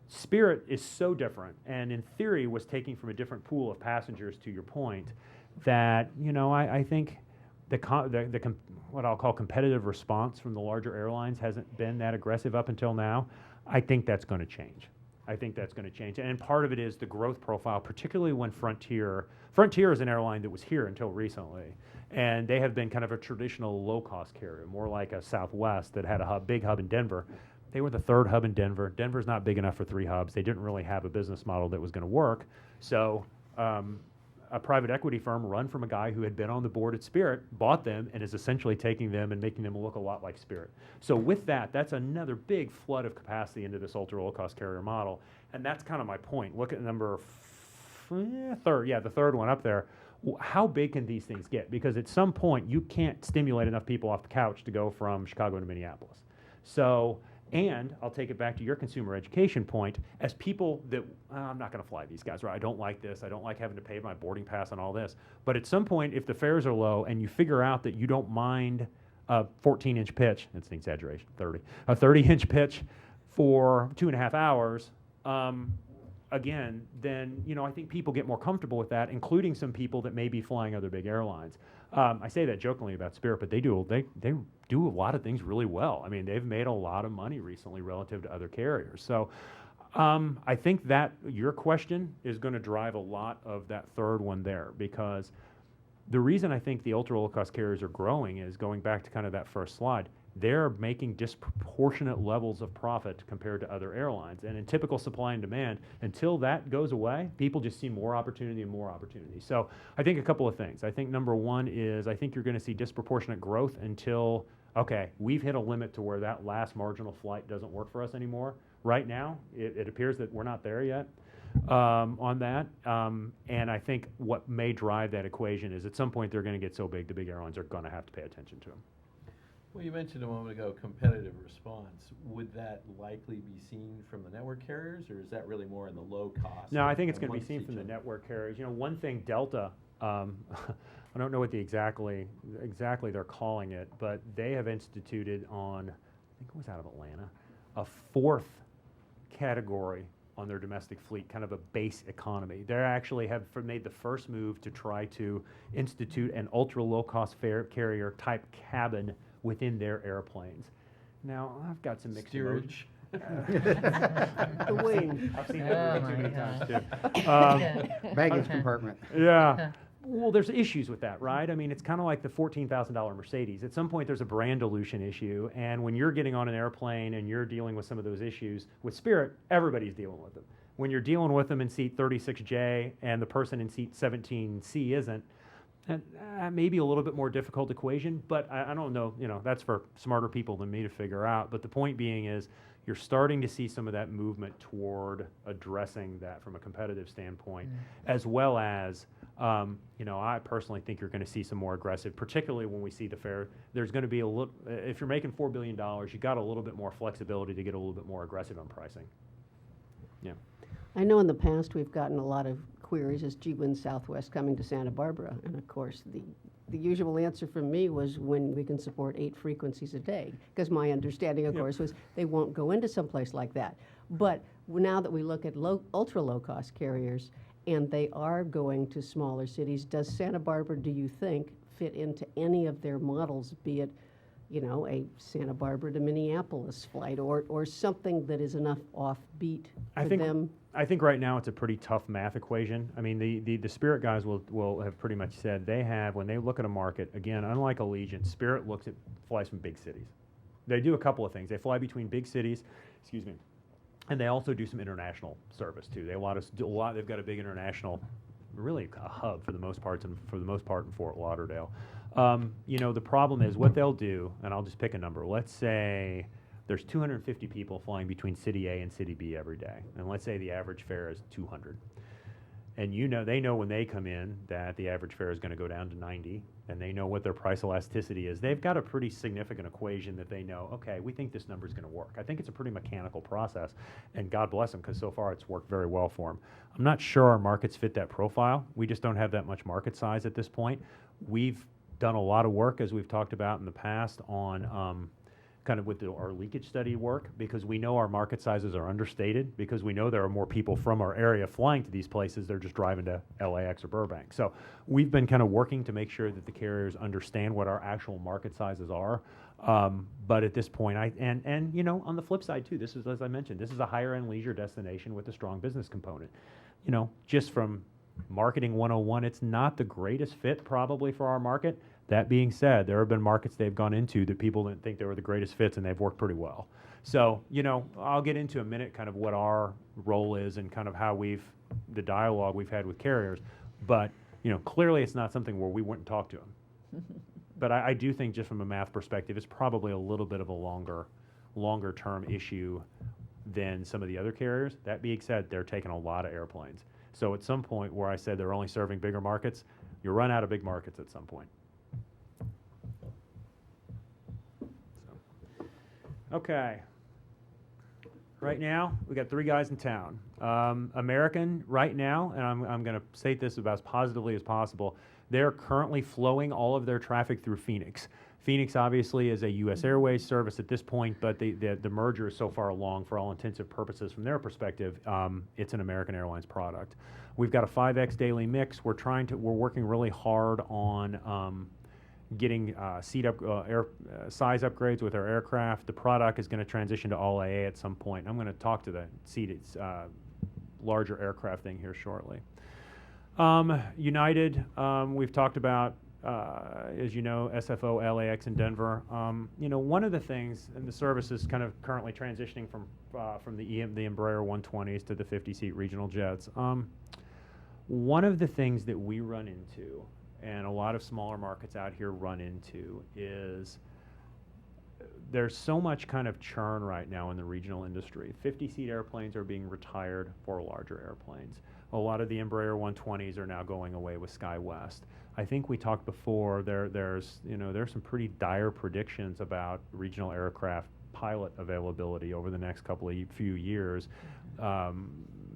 Speaker 7: Spirit is so different, and in theory was taking from a different pool of passengers, to your point, that, I think what I'll call competitive response from the larger airlines hasn't been that aggressive up until now. I think that's going to change. And part of it is the growth profile, particularly when Frontier is an airline that was here until recently, and they have been kind of a traditional low-cost carrier, more like a Southwest that had a big hub in Denver. They were the third hub in Denver. Denver's not big enough for 3 hubs. They didn't really have a business model that was going to work. So a private equity firm run from a guy who had been on the board at Spirit bought them and is essentially taking them and making them look a lot like Spirit. So with that, that's another big flood of capacity into this ultra low-cost carrier model. And that's kind of my point. Look at the third one up there. How big can these things get? Because at some point, you can't stimulate enough people off the couch to go from Chicago to Minneapolis. So, and I'll take it back to your consumer education point, as people that, I'm not going to fly these guys, right? I don't like this. I don't like having to pay my boarding pass and all this. But at some point, if the fares are low and you figure out that you don't mind a 14-inch pitch, it's an exaggeration, a 30-inch pitch for 2.5 hours, again, then, I think people get more comfortable with that, including some people that may be flying other big airlines. I say that jokingly about Spirit, but they do a lot of things really well. I mean, they've made a lot of money recently relative to other carriers. So I think that your question is going to drive a lot of that third one there, because the reason I think the ultra low-cost carriers are growing is, going back to kind of that first slide, they're making disproportionate levels of profit compared to other airlines. And in typical supply and demand, until that goes away, people just see more opportunity and more opportunity. So I think a couple of things. I think number one is, I think you're going to see disproportionate growth until, okay, we've hit a limit to where that last marginal flight doesn't work for us anymore. Right now, it appears that we're not there yet on that. And I think what may drive that equation is, at some point they're going to get so big, the big airlines are going to have to pay attention to them.
Speaker 3: Well, you mentioned a moment ago competitive response. Would that likely be seen from the network carriers, or is that really more in the low cost?
Speaker 7: No, I think it's going to be seen from the network carriers. One thing Delta, I don't know what exactly they're calling it, but they have instituted on, I think it was out of Atlanta, a 4th category on their domestic fleet, kind of a base economy. They actually have made the first move to try to institute an ultra low-cost carrier type cabin within their airplanes. Now, I've got some mixed emotions.
Speaker 8: The wing.
Speaker 7: I've seen that movie too many times too.
Speaker 1: Baggage compartment.
Speaker 7: Yeah. Well, there's issues with that, right? I mean, it's kind of like the $14,000 Mercedes. At some point, there's a brand dilution issue, and when you're getting on an airplane and you're dealing with some of those issues, with Spirit, everybody's dealing with them. When you're dealing with them in seat 36J and the person in seat 17C isn't, maybe a little bit more difficult equation, but I don't know, that's for smarter people than me to figure out. But the point being is, you're starting to see some of that movement toward addressing that from a competitive standpoint, as well as, I personally think you're going to see some more aggressive, particularly when we see the fare. There's going to be a little, if you're making $4 billion, you got a little bit more flexibility to get a little bit more aggressive on pricing. Yeah.
Speaker 8: I know in the past we've gotten a lot of queries as gee, when Southwest coming to Santa Barbara? And of course, the usual answer from me was when we can support 8 frequencies a day. Because my understanding, of course, was they won't go into someplace like that. But now that we look at ultra low-cost carriers, and they are going to smaller cities, does Santa Barbara, do you think, fit into any of their models, be it, a Santa Barbara to Minneapolis flight, or something that is enough offbeat for them?
Speaker 7: I think right now it's a pretty tough math equation. I mean, the Spirit guys will have pretty much said they have, when they look at a market, again, unlike Allegiant, Spirit flies from big cities. They do a couple of things. They fly between big cities, and they also do some international service too. They've got a big international, really a hub for the most part in Fort Lauderdale. The problem is what they'll do, and I'll just pick a number. Let's say there's 250 people flying between City A and City B every day, and let's say the average fare is 200. And they know when they come in that the average fare is going to go down to 90, and they know what their price elasticity is. They've got a pretty significant equation that they know, okay, we think this number is going to work. I think it's a pretty mechanical process, and God bless them, because so far it's worked very well for them. I'm not sure our markets fit that profile. We just don't have that much market size at this point. We've done a lot of work, as we've talked about in the past, on kind of with our leakage study work, because we know our market sizes are understated, because we know there are more people from our area flying to these places. They're just driving to LAX or Burbank. So we've been kind of working to make sure that the carriers understand what our actual market sizes are. But at this point, and you know, on the flip side too, this is, as I mentioned, this is a higher end leisure destination with a strong business component. You know, just from marketing 101, it's not the greatest fit probably for our market. That being said, there have been markets they've gone into that people didn't think they were the greatest fits, and they've worked pretty well. So, you know, I'll get into a minute kind of what our role is and kind of how the dialogue we've had with carriers. But, you know, clearly it's not something where we wouldn't talk to them. But I do think just from a math perspective, it's probably a little bit of a longer term issue than some of the other carriers. That being said, they're taking a lot of airplanes. So at some point where I said they're only serving bigger markets, you run out of big markets at some point. Okay. Right now, we got 3 guys in town. American, right now, and I'm going to state this about as positively as possible, they're currently flowing all of their traffic through Phoenix. Phoenix obviously is a U.S. Airways service at this point, but the merger is so far along for all intensive purposes from their perspective. It's an American Airlines product. We've got a 5X daily mix. We're working really hard on getting size upgrades with our aircraft. The product is going to transition to all AA at some point. I'm going to talk to the seated larger aircraft thing here shortly. United, we've talked about, as you know, SFO, LAX, and Denver. You know, one of the things, and the service is kind of currently transitioning from the Embraer 120s to the 50-seat regional jets. One of the things that we run into, and a lot of smaller markets out here run into, is there's so much kind of churn right now in the regional industry. 50-seat airplanes are being retired for larger airplanes. A lot of the Embraer 120s are now going away with SkyWest. I think we talked before, there's some pretty dire predictions about regional aircraft pilot availability over the next few years.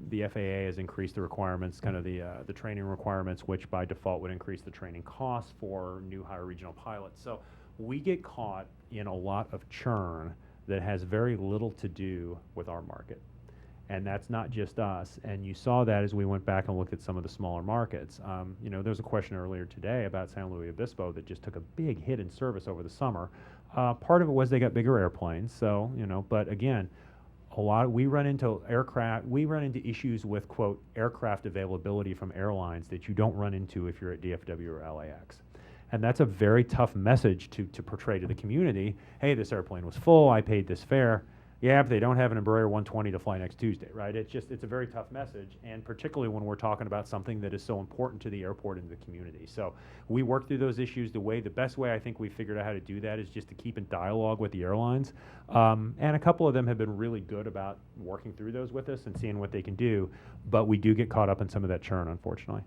Speaker 7: The FAA has increased the requirements, kind of the training requirements, which by default would increase the training costs for new higher regional pilots. So we get caught in a lot of churn that has very little to do with our market. And that's not just us. And you saw that as we went back and looked at some of the smaller markets. You know, there was a question earlier today about San Luis Obispo that just took a big hit in service over the summer. Part of it was they got bigger airplanes. So, you know, but again, we run into issues with, quote, aircraft availability from airlines that you don't run into if you're at DFW or LAX. And that's a very tough message to portray to the community. Hey, this airplane was full, I paid this fare. Yeah, but they don't have an Embraer 120 to fly next Tuesday, right? It's a very tough message, and particularly when we're talking about something that is so important to the airport and the community. So we work through those issues. The best way I think we figured out how to do that is just to keep in dialogue with the airlines. And a couple of them have been really good about working through those with us and seeing what they can do, but we do get caught up in some of that churn, unfortunately.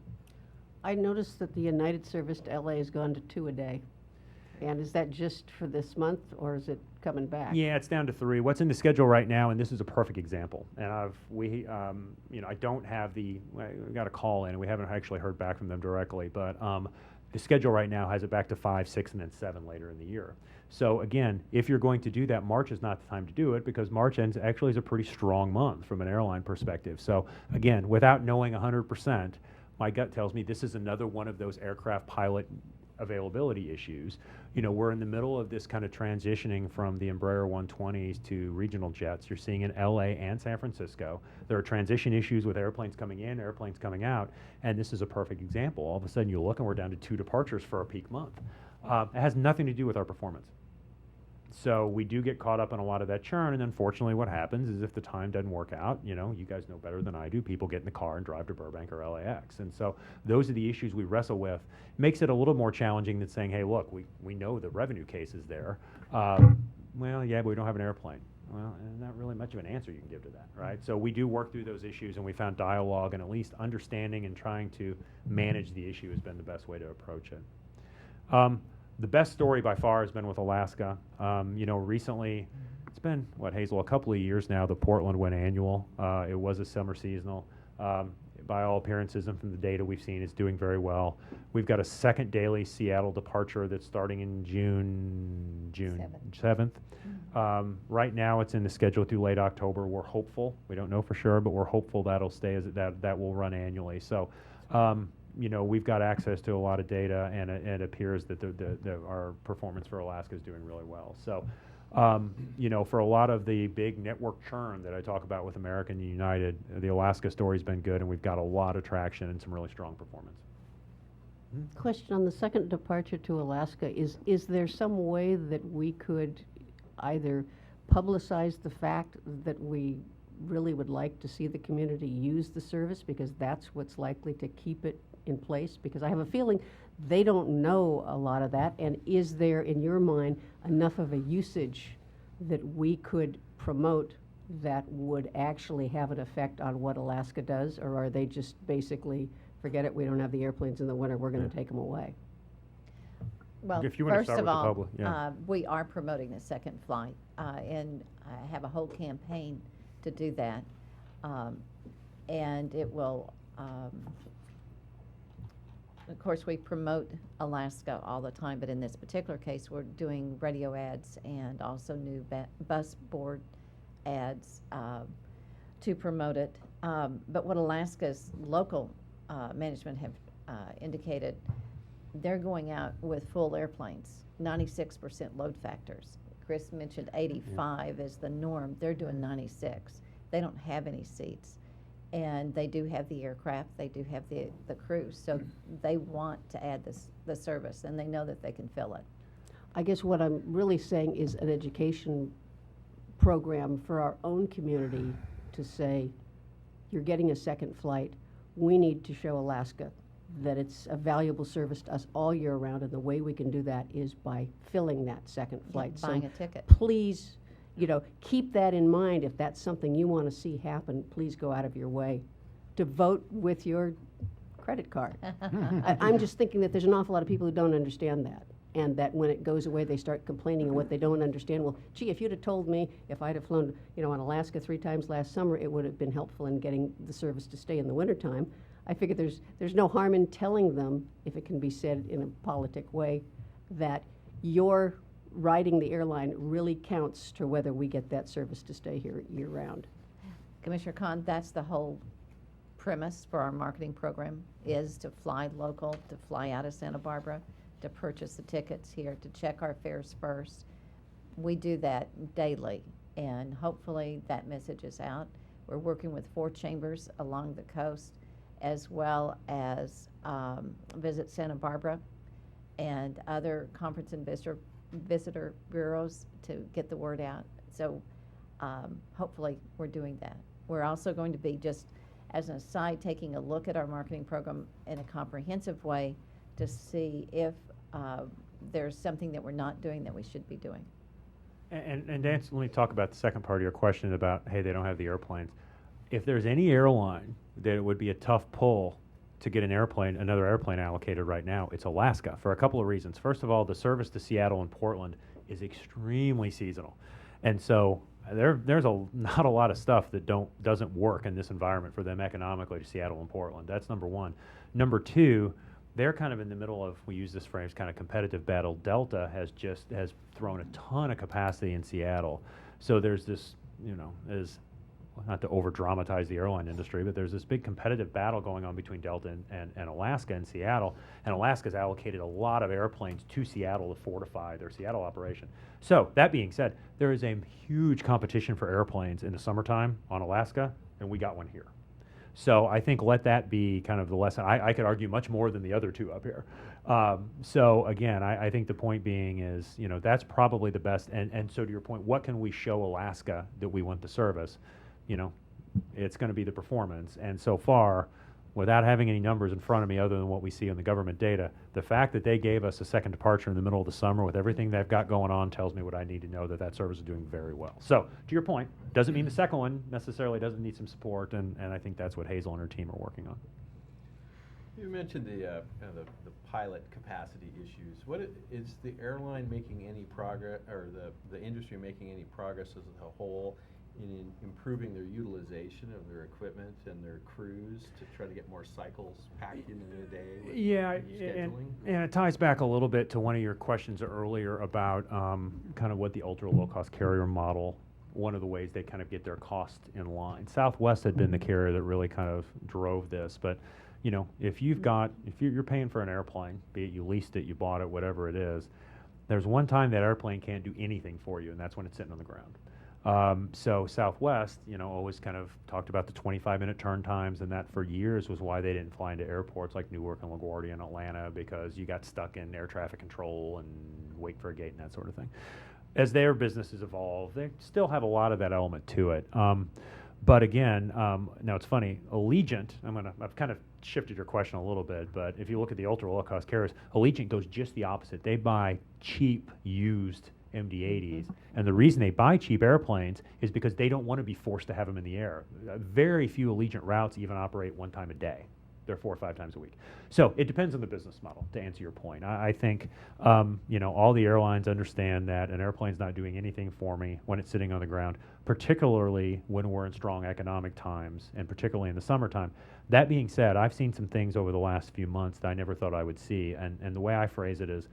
Speaker 8: I noticed that the United service to LA has gone to 2 a day. And is that just for this month, or is it coming back?
Speaker 7: Yeah, it's down to 3. What's in the schedule right now, and this is a perfect example, and I don't have we got a call in, and we haven't actually heard back from them directly, but the schedule right now has it back to 5, 6, and then 7 later in the year. So again, if you're going to do that, March is not the time to do it, because March actually is a pretty strong month from an airline perspective. So again, without knowing 100%, my gut tells me this is another one of those aircraft pilot availability issues. You know, we're in the middle of this kind of transitioning from the Embraer 120s to regional jets. You're seeing in LA and San Francisco. There are transition issues with airplanes coming in, airplanes coming out, and this is a perfect example. All of a sudden you look and we're down to 2 departures for a peak month. It has nothing to do with our performance. So we do get caught up in a lot of that churn, and unfortunately what happens is if the time doesn't work out, you know, you guys know better than I do, people get in the car and drive to Burbank or LAX. And so those are the issues we wrestle with. Makes it a little more challenging than saying, hey, look, we know the revenue case is there. Well, yeah, but we don't have an airplane. Well, not really much of an answer you can give to that, right? So we do work through those issues, and we found dialogue and at least understanding and trying to manage the issue has been the best way to approach it. The best story by far has been with Alaska. You know, recently, it's been, Hazel, a couple of years now, the Portland went annual. It was a summer seasonal. by all appearances and from the data we've seen, is doing very well. We've got a second daily Seattle departure that's starting in June 7th. Right now, it's in the schedule through late October. We're hopeful. We don't know for sure, but we're hopeful that'll stay as that will run annually. So, you know, we've got access to a lot of data, and it appears that our performance for Alaska is doing really well. So, you know, for a lot of the big network churn that I talk about with American and United, the Alaska story's been good, and we've got a lot of traction and some really strong performance.
Speaker 8: Question on the second departure to Alaska, is there some way that we could either publicize the fact that we really would like to see the community use the service, because that's what's likely to keep it in place? Because I have a feeling they don't know a lot of that, and is there, in your mind, enough of a usage that we could promote that would actually have an effect on what Alaska does, or are they just basically, forget it, we don't have the airplanes in the winter, we're going to take them away?
Speaker 4: Well,
Speaker 7: If you wanna
Speaker 4: first
Speaker 7: start
Speaker 4: of
Speaker 7: with the
Speaker 4: all,
Speaker 7: public, yeah.
Speaker 4: we are promoting the second flight, and I have a whole campaign to do that. And it will, of course, we promote Alaska all the time, but in this particular case, we're doing radio ads and also new bus board ads to promote it. But what Alaska's local management have indicated, they're going out with full airplanes, 96% load factors. Chris mentioned 85 is the norm. They're doing 96. They don't have any seats. And they do have the aircraft, they do have the crew, so they want to add the service, and they know that they can fill it.
Speaker 8: I guess what I'm really saying is an education program for our own community to say, you're getting a second flight. We need to show Alaska that it's a valuable service to us all year round, and the way we can do that is by filling that second flight.
Speaker 4: Buying
Speaker 8: So
Speaker 4: a ticket.
Speaker 8: please, you know, keep that in mind. If that's something you want to see happen, please go out of your way to vote with your credit card. I'm just thinking that there's an awful lot of people who don't understand that, and that when it goes away, they start complaining and what they don't understand. Well, gee, if you'd have told me if I'd have flown, you know, on Alaska 3 times last summer, it would have been helpful in getting the service to stay in the wintertime. I figure there's no harm in telling them, if it can be said in a politic way, that your riding the airline really counts to whether we get that service to stay here year-round.
Speaker 4: Commissioner Khan, that's the whole premise for our marketing program, is to fly local, to fly out of Santa Barbara, to purchase the tickets here, to check our fares first. We do that daily, and hopefully that message is out. We're working with 4 chambers along the coast, as well as Visit Santa Barbara and other conference and visitor bureaus to get the word out. So hopefully we're doing that. We're also going to be, just as an aside, taking a look at our marketing program in a comprehensive way to see if there's something that we're not doing that we should be doing.
Speaker 7: And Dan, let me talk about the second part of your question about, hey, they don't have the airplanes. If there's any airline that it would be a tough pull to get another airplane allocated right now, it's Alaska, for a couple of reasons. First of all, the service to Seattle and Portland is extremely seasonal. And so there's not a lot of stuff that doesn't work in this environment for them economically to Seattle and Portland. That's number one. Number two, they're kind of in the middle of, we use this phrase, kind of competitive battle. Delta has thrown a ton of capacity in Seattle. So there's this, you know, not to over dramatize the airline industry, but there's this big competitive battle going on between Delta and Alaska and Seattle. And Alaska's allocated a lot of airplanes to Seattle to fortify their Seattle operation. So that being said, there is a huge competition for airplanes in the summertime on Alaska, and we got one here. So I think let that be kind of the lesson. I could argue much more than the other 2 up here. So again, I think the point being is, you know, that's probably the best. And so to your point, what can we show Alaska that we want the service? You know, it's going to be the performance. And so far, without having any numbers in front of me other than what we see in the government data, the fact that they gave us a second departure in the middle of the summer with everything they've got going on tells me what I need to know, that service is doing very well. So to your point, doesn't mean the second one necessarily doesn't need some support, and I think that's what Hazel and her team are working on.
Speaker 3: You mentioned the kind of the pilot capacity issues. Is the airline making any progress, or the industry making any progress as a whole in improving their utilization of their equipment and their crews to try to get more cycles packed into a day with
Speaker 7: Yeah,
Speaker 3: scheduling?
Speaker 7: and it ties back a little bit to one of your questions earlier about kind of what the ultra low-cost carrier model, one of the ways they kind of get their cost in line. Southwest had been the carrier that really kind of drove this, but you know, if you're paying for an airplane, be it you leased it, you bought it, whatever it is, there's one time that airplane can't do anything for you, and that's when it's sitting on the ground. So Southwest, you know, always kind of talked about the 25-minute turn times, and that for years was why they didn't fly into airports like Newark and LaGuardia and Atlanta, because you got stuck in air traffic control and wait for a gate and that sort of thing. As their businesses evolve, they still have a lot of that element to it. But again, now it's funny, Allegiant, I've kind of shifted your question a little bit, but if you look at the ultra low-cost carriers, Allegiant goes just the opposite. They buy cheap, used MD-80s, and the reason they buy cheap airplanes is because they don't want to be forced to have them in the air. Very few Allegiant routes even operate one time a day. They're 4 or 5 times a week. So it depends on the business model, to answer your point. I think, you know, all the airlines understand that an airplane's not doing anything for me when it's sitting on the ground, particularly when we're in strong economic times, and particularly in the summertime. That being said, I've seen some things over the last few months that I never thought I would see, and the way I phrase it is,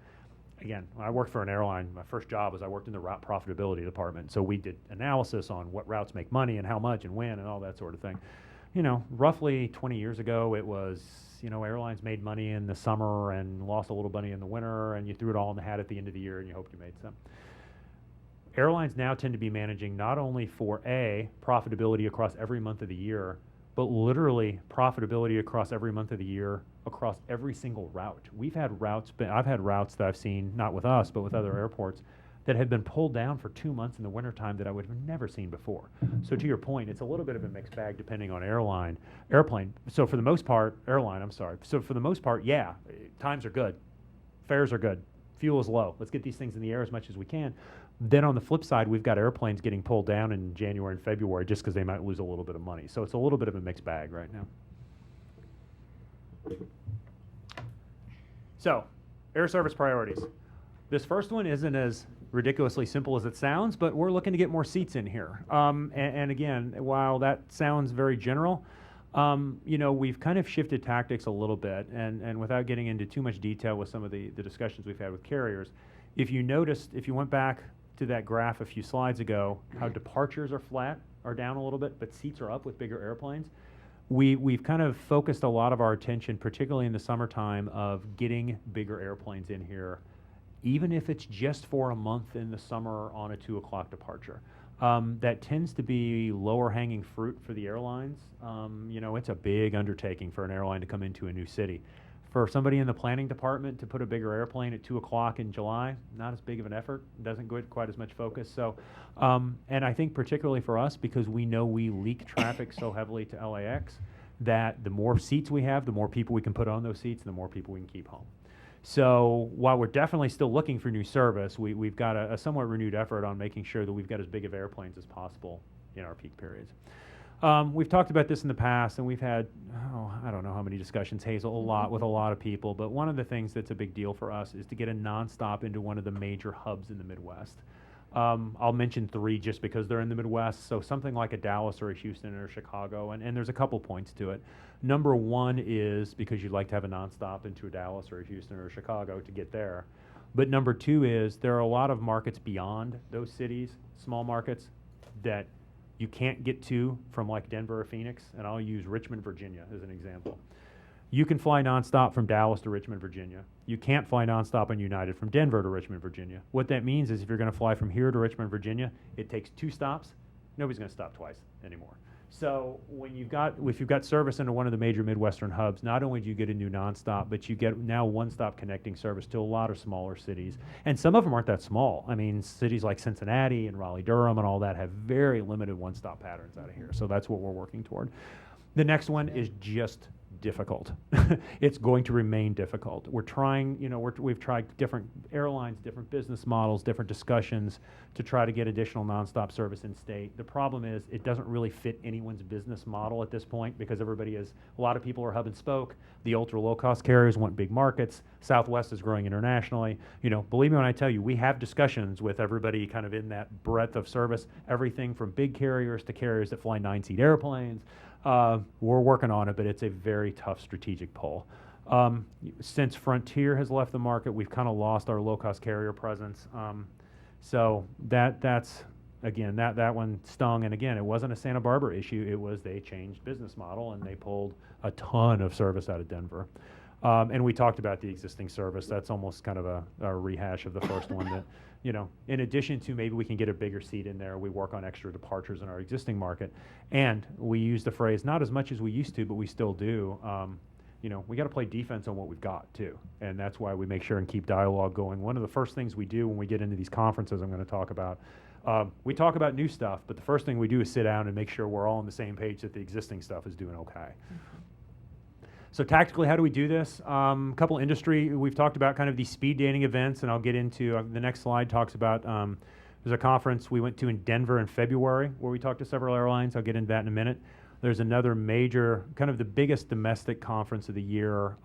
Speaker 7: again, when I worked for an airline, my first job was I worked in the route profitability department, so we did analysis on what routes make money and how much and when and all that sort of thing. You know, roughly 20 years ago, it was, you know, airlines made money in the summer and lost a little money in the winter, and you threw it all in the hat at the end of the year and you hoped you made some. Airlines now tend to be managing not only for profitability across every month of the year, but literally profitability across every month of the year, across every single route. I've had routes that I've seen, not with us, but with other airports, that had been pulled down for 2 months in the wintertime that I would have never seen before. So to your point, it's a little bit of a mixed bag depending on airplane. So for the most part, So for the most part, yeah, times are good, fares are good, fuel is low. Let's get these things in the air as much as we can. Then on the flip side, we've got airplanes getting pulled down in January and February just because they might lose a little bit of money. So it's a little bit of a mixed bag right now. So, air service priorities. This first one isn't as ridiculously simple as it sounds, but we're looking to get more seats in here. And again, while that sounds very general, you know, we've kind of shifted tactics a little bit, and without getting into too much detail with some of the discussions we've had with carriers, if you noticed, if you went back to that graph a few slides ago, how departures are down a little bit, but seats are up with bigger airplanes. We've kind of focused a lot of our attention, particularly in the summertime, of getting bigger airplanes in here, even if it's just for a month in the summer on a 2 o'clock departure. That tends to be lower hanging fruit for the airlines. You know, it's a big undertaking for an airline to come into a new city. For somebody in the planning department to put a bigger airplane at 2 o'clock in July, not as big of an effort, doesn't get quite as much focus. So, and I think particularly for us, because we know we leak traffic so heavily to LAX, that the more seats we have, the more people we can put on those seats, and the more people we can keep home. So while we're definitely still looking for new service, we've got a somewhat renewed effort on making sure that we've got as big of airplanes as possible in our peak periods. We've talked about this in the past, and we've had, I don't know how many discussions, Hazel, a lot with a lot of people, but one of the things that's a big deal for us is to get a nonstop into one of the major hubs in the Midwest. I'll mention 3 just because they're in the Midwest, so something like a Dallas or a Houston or Chicago, and there's a couple points to it. Number 1 is because you'd like to have a nonstop into a Dallas or a Houston or a Chicago to get there. But number 2 is there are a lot of markets beyond those cities, small markets, that you can't get to from like Denver or Phoenix, and I'll use Richmond, Virginia as an example. You can fly nonstop from Dallas to Richmond, Virginia. You can't fly nonstop on United from Denver to Richmond, Virginia. What that means is if you're going to fly from here to Richmond, Virginia, it takes 2 stops. Nobody's going to stop twice anymore. So if you've got service into one of the major Midwestern hubs, not only do you get a new nonstop, but you get now one-stop connecting service to a lot of smaller cities. And some of them aren't that small. I mean, cities like Cincinnati and Raleigh-Durham and all that have very limited one-stop patterns out of here. So that's what we're working toward. The next one is just difficult. It's going to remain difficult. We're trying, we've tried different airlines, different business models, different discussions to try to get additional nonstop service in state. The problem is it doesn't really fit anyone's business model at this point because a lot of people are hub and spoke. The ultra low cost carriers want big markets. Southwest is growing internationally. Believe me when I tell you, we have discussions with everybody kind of in that breadth of service, everything from big carriers to carriers that fly 9-seat airplanes. We're working on it, but it's a very tough strategic pull. Since Frontier has left the market, we've kind of lost our low-cost carrier presence. So that's, again, that one stung. And again, it wasn't a Santa Barbara issue. It was they changed business model and they pulled a ton of service out of Denver. And we talked about the existing service. That's almost kind of a rehash of the first one that, in addition to maybe we can get a bigger seat in there, we work on extra departures in our existing market. And we use the phrase, not as much as we used to, but we still do. We got to play defense on what we've got too. And that's why we make sure and keep dialogue going. One of the first things we do when we get into these conferences I'm going to talk about, we talk about new stuff, but the first thing we do is sit down and make sure we're all on the same page that the existing stuff is doing okay. So tactically, how do we do this? A couple industry, we've talked about kind of these speed dating events, and I'll get into, the next slide talks about, there's a conference we went to in Denver in February where we talked to several airlines. I'll get into that in a minute. There's another major, kind of the biggest domestic conference of the year,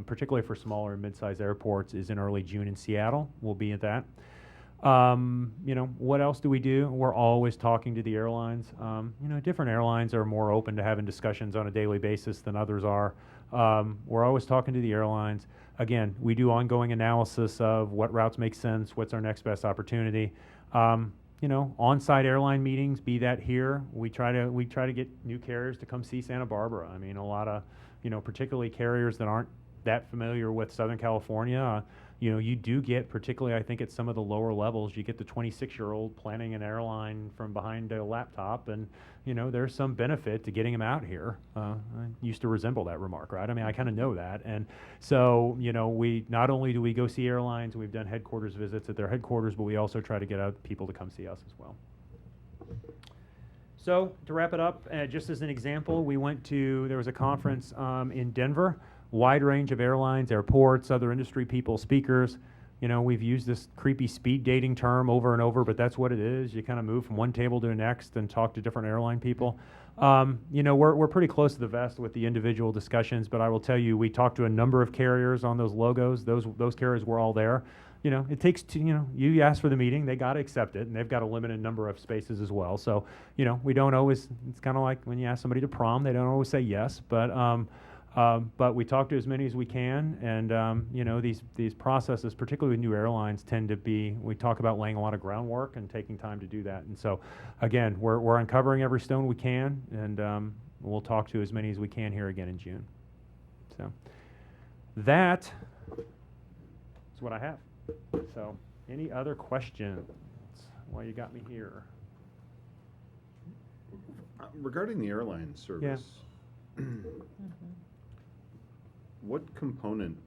Speaker 7: particularly for smaller and mid-sized airports, is in early June in Seattle. We'll be at that. What else do we do? We're always talking to the airlines. Different airlines are more open to having discussions on a daily basis than others are. We're always talking to the airlines. Again, we do ongoing analysis of what routes make sense, what's our next best opportunity. On-site airline meetings, be that here, we try to get new carriers to come see Santa Barbara. I mean, a lot of, particularly carriers that aren't that familiar with Southern California, you do get, particularly I think at some of the lower levels, you get the 26-year-old planning an airline from behind a laptop, and there's some benefit to getting them out here. I used to resemble that remark, right? I mean, I kind of know that, and so we not only do we go see airlines, we've done headquarters visits at their headquarters, but we also try to get out people to come see us as well. So to wrap it up, just as an example, there was a conference in Denver. Wide range of airlines, airports, other industry people, speakers. We've used this creepy speed dating term over and over, but that's what it is. You kind of move from one table to the next and talk to different airline people. We're pretty close to the vest with the individual discussions, but I will tell you, we talked to a number of carriers on those logos. Those carriers were all there. It takes you ask for the meeting, they got to accept it, and they've got a limited number of spaces as well. So, we don't always, it's kind of like when you ask somebody to prom, they don't always say yes, but we talk to as many as we can, and these processes, particularly with new airlines, tend to be, we talk about laying a lot of groundwork and taking time to do that. And so, again, we're uncovering every stone we can, and we'll talk to as many as we can here again in June. So that is what I have. So any other questions while you got me here?
Speaker 9: Regarding the airline service, what component,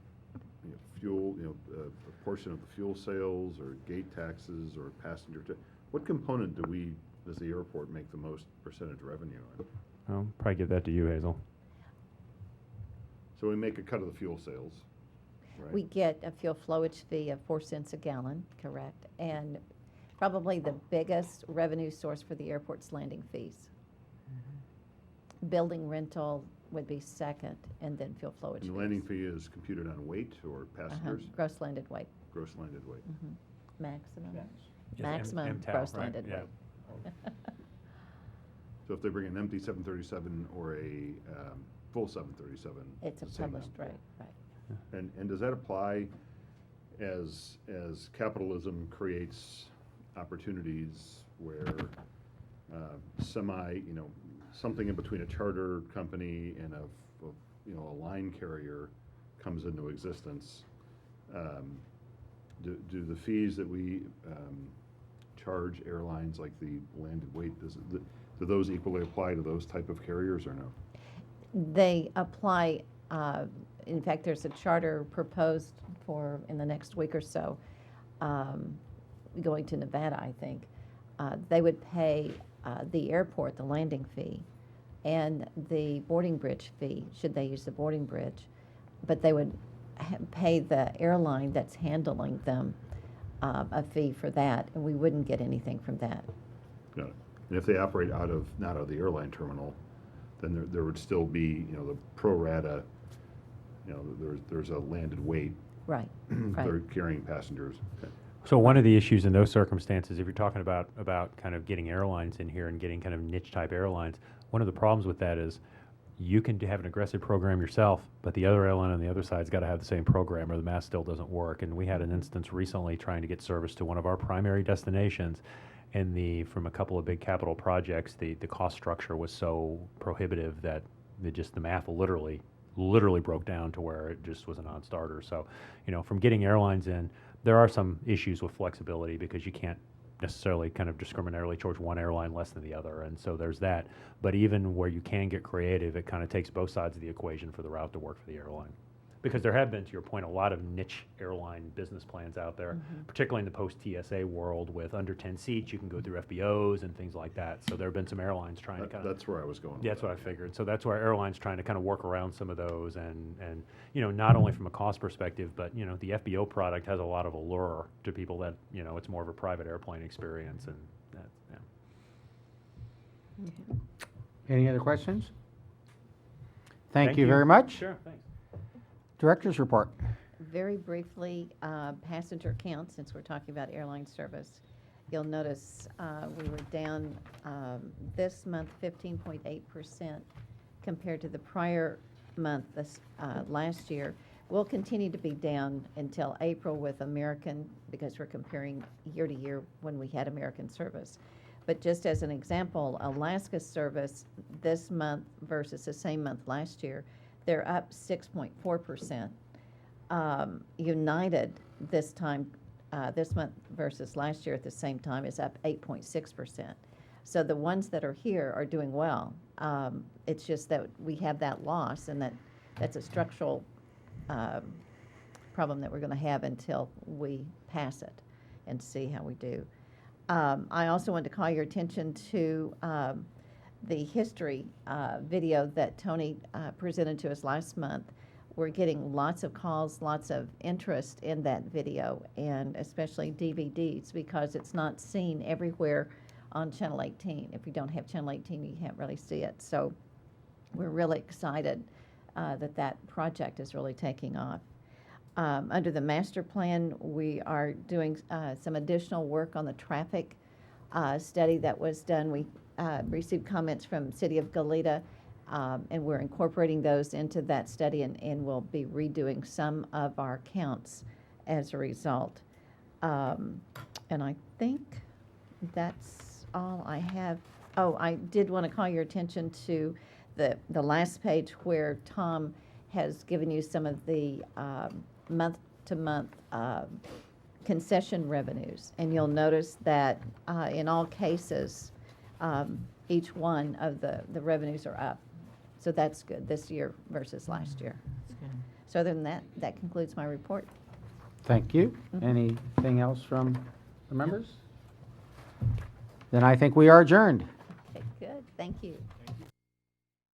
Speaker 9: fuel, a portion of the fuel sales or gate taxes or passenger, what component does the airport make the most percentage revenue on?
Speaker 7: I'll probably give that to you, Hazel.
Speaker 9: So we make a cut of the fuel sales, right?
Speaker 4: We get a fuel flowage fee of 4 cents a gallon, correct? And probably the biggest revenue source for the airport's landing fees. Building rental would be second, and then fuel flowage fees.
Speaker 9: And the landing fee is computed on weight or passengers?
Speaker 4: Gross landed weight.
Speaker 9: Gross landed weight.
Speaker 4: Maximum.
Speaker 7: Just
Speaker 4: Maximum
Speaker 7: MTAL,
Speaker 4: gross
Speaker 7: right?
Speaker 4: landed
Speaker 7: Yeah.
Speaker 4: weight.
Speaker 9: So if they bring an empty 737 or a full 737,
Speaker 4: It's a
Speaker 9: the same
Speaker 4: published
Speaker 9: number.
Speaker 4: rate, right.
Speaker 9: And does that apply as capitalism creates opportunities where something in between a charter company and a line carrier comes into existence? Do the fees that we charge airlines, like the landed weight, do those equally apply to those type of carriers or no?
Speaker 4: They apply, in fact, there's a charter proposed for, in the next week or so, going to Nevada, I think. They would pay the airport the landing fee, and the boarding bridge fee, should they use the boarding bridge. But they would pay the airline that's handling them a fee for that, and we wouldn't get anything from that.
Speaker 9: Got it. And if they operate not out of the airline terminal, then there would still be, the pro rata, there's a landed weight.
Speaker 4: Right,
Speaker 9: They're
Speaker 4: right.
Speaker 9: carrying passengers. Okay.
Speaker 7: So one of the issues in those circumstances, if you're talking about kind of getting airlines in here and getting kind of niche type airlines, one of the problems with that is you can have an aggressive program yourself, but the other airline on the other side's got to have the same program or the math still doesn't work. And we had an instance recently trying to get service to one of our primary destinations, and from a couple of big capital projects, the cost structure was so prohibitive that the math literally broke down to where it just was a non-starter. So, from getting airlines in, there are some issues with flexibility because you can't necessarily kind of discriminatorily charge one airline less than the other, and so there's that. But even where you can get creative, it kind of takes both sides of the equation for the route to work for the airline. Because there have been, to your point, a lot of niche airline business plans out there, particularly in the post-TSA world with under 10 seats, you can go through FBOs and things like that. So there have been some airlines trying to kind of...
Speaker 9: That's where I was going with
Speaker 7: Yeah, that's
Speaker 9: that.
Speaker 7: what I figured. So that's why airlines trying to kind of work around some of those and not only from a cost perspective, but, the FBO product has a lot of allure to people that, it's more of a private airplane experience and that, yeah.
Speaker 1: Any other questions? Thank you
Speaker 7: you.
Speaker 1: very much.
Speaker 7: Sure, thanks.
Speaker 1: Director's report.
Speaker 4: Very briefly, passenger count, since we're talking about airline service. You'll notice we were down this month 15.8% compared to the prior month last year. We'll continue to be down until April with American, because we're comparing year to year when we had American service. But just as an example, Alaska service this month versus the same month last year, they're up 6.4%. United this month versus last year at the same time is up 8.6%. So the ones that are here are doing well. It's just that we have that loss, and that's a structural problem that we're going to have until we pass it and see how we do. I also want to call your attention to the history video that Tony presented to us last month. We're getting lots of calls, lots of interest in that video, and especially DVDs, because it's not seen everywhere on Channel 18. If you don't have Channel 18, you can't really see it. So we're really excited that project is really taking off. Under the master plan, we are doing some additional work on the traffic study that was done. We received comments from City of Goleta, and we're incorporating those into that study, and we'll be redoing some of our counts as a result. And I think that's all I have. Oh, I did want to call your attention to the last page where Tom has given you some of the month-to-month concession revenues. And you'll notice that in all cases, each one of the revenues are up. So that's good this year versus last year. So other than that, that concludes my report.
Speaker 1: Thank you. Anything else from the members? Then I think we are adjourned.
Speaker 4: Okay, good. Thank you.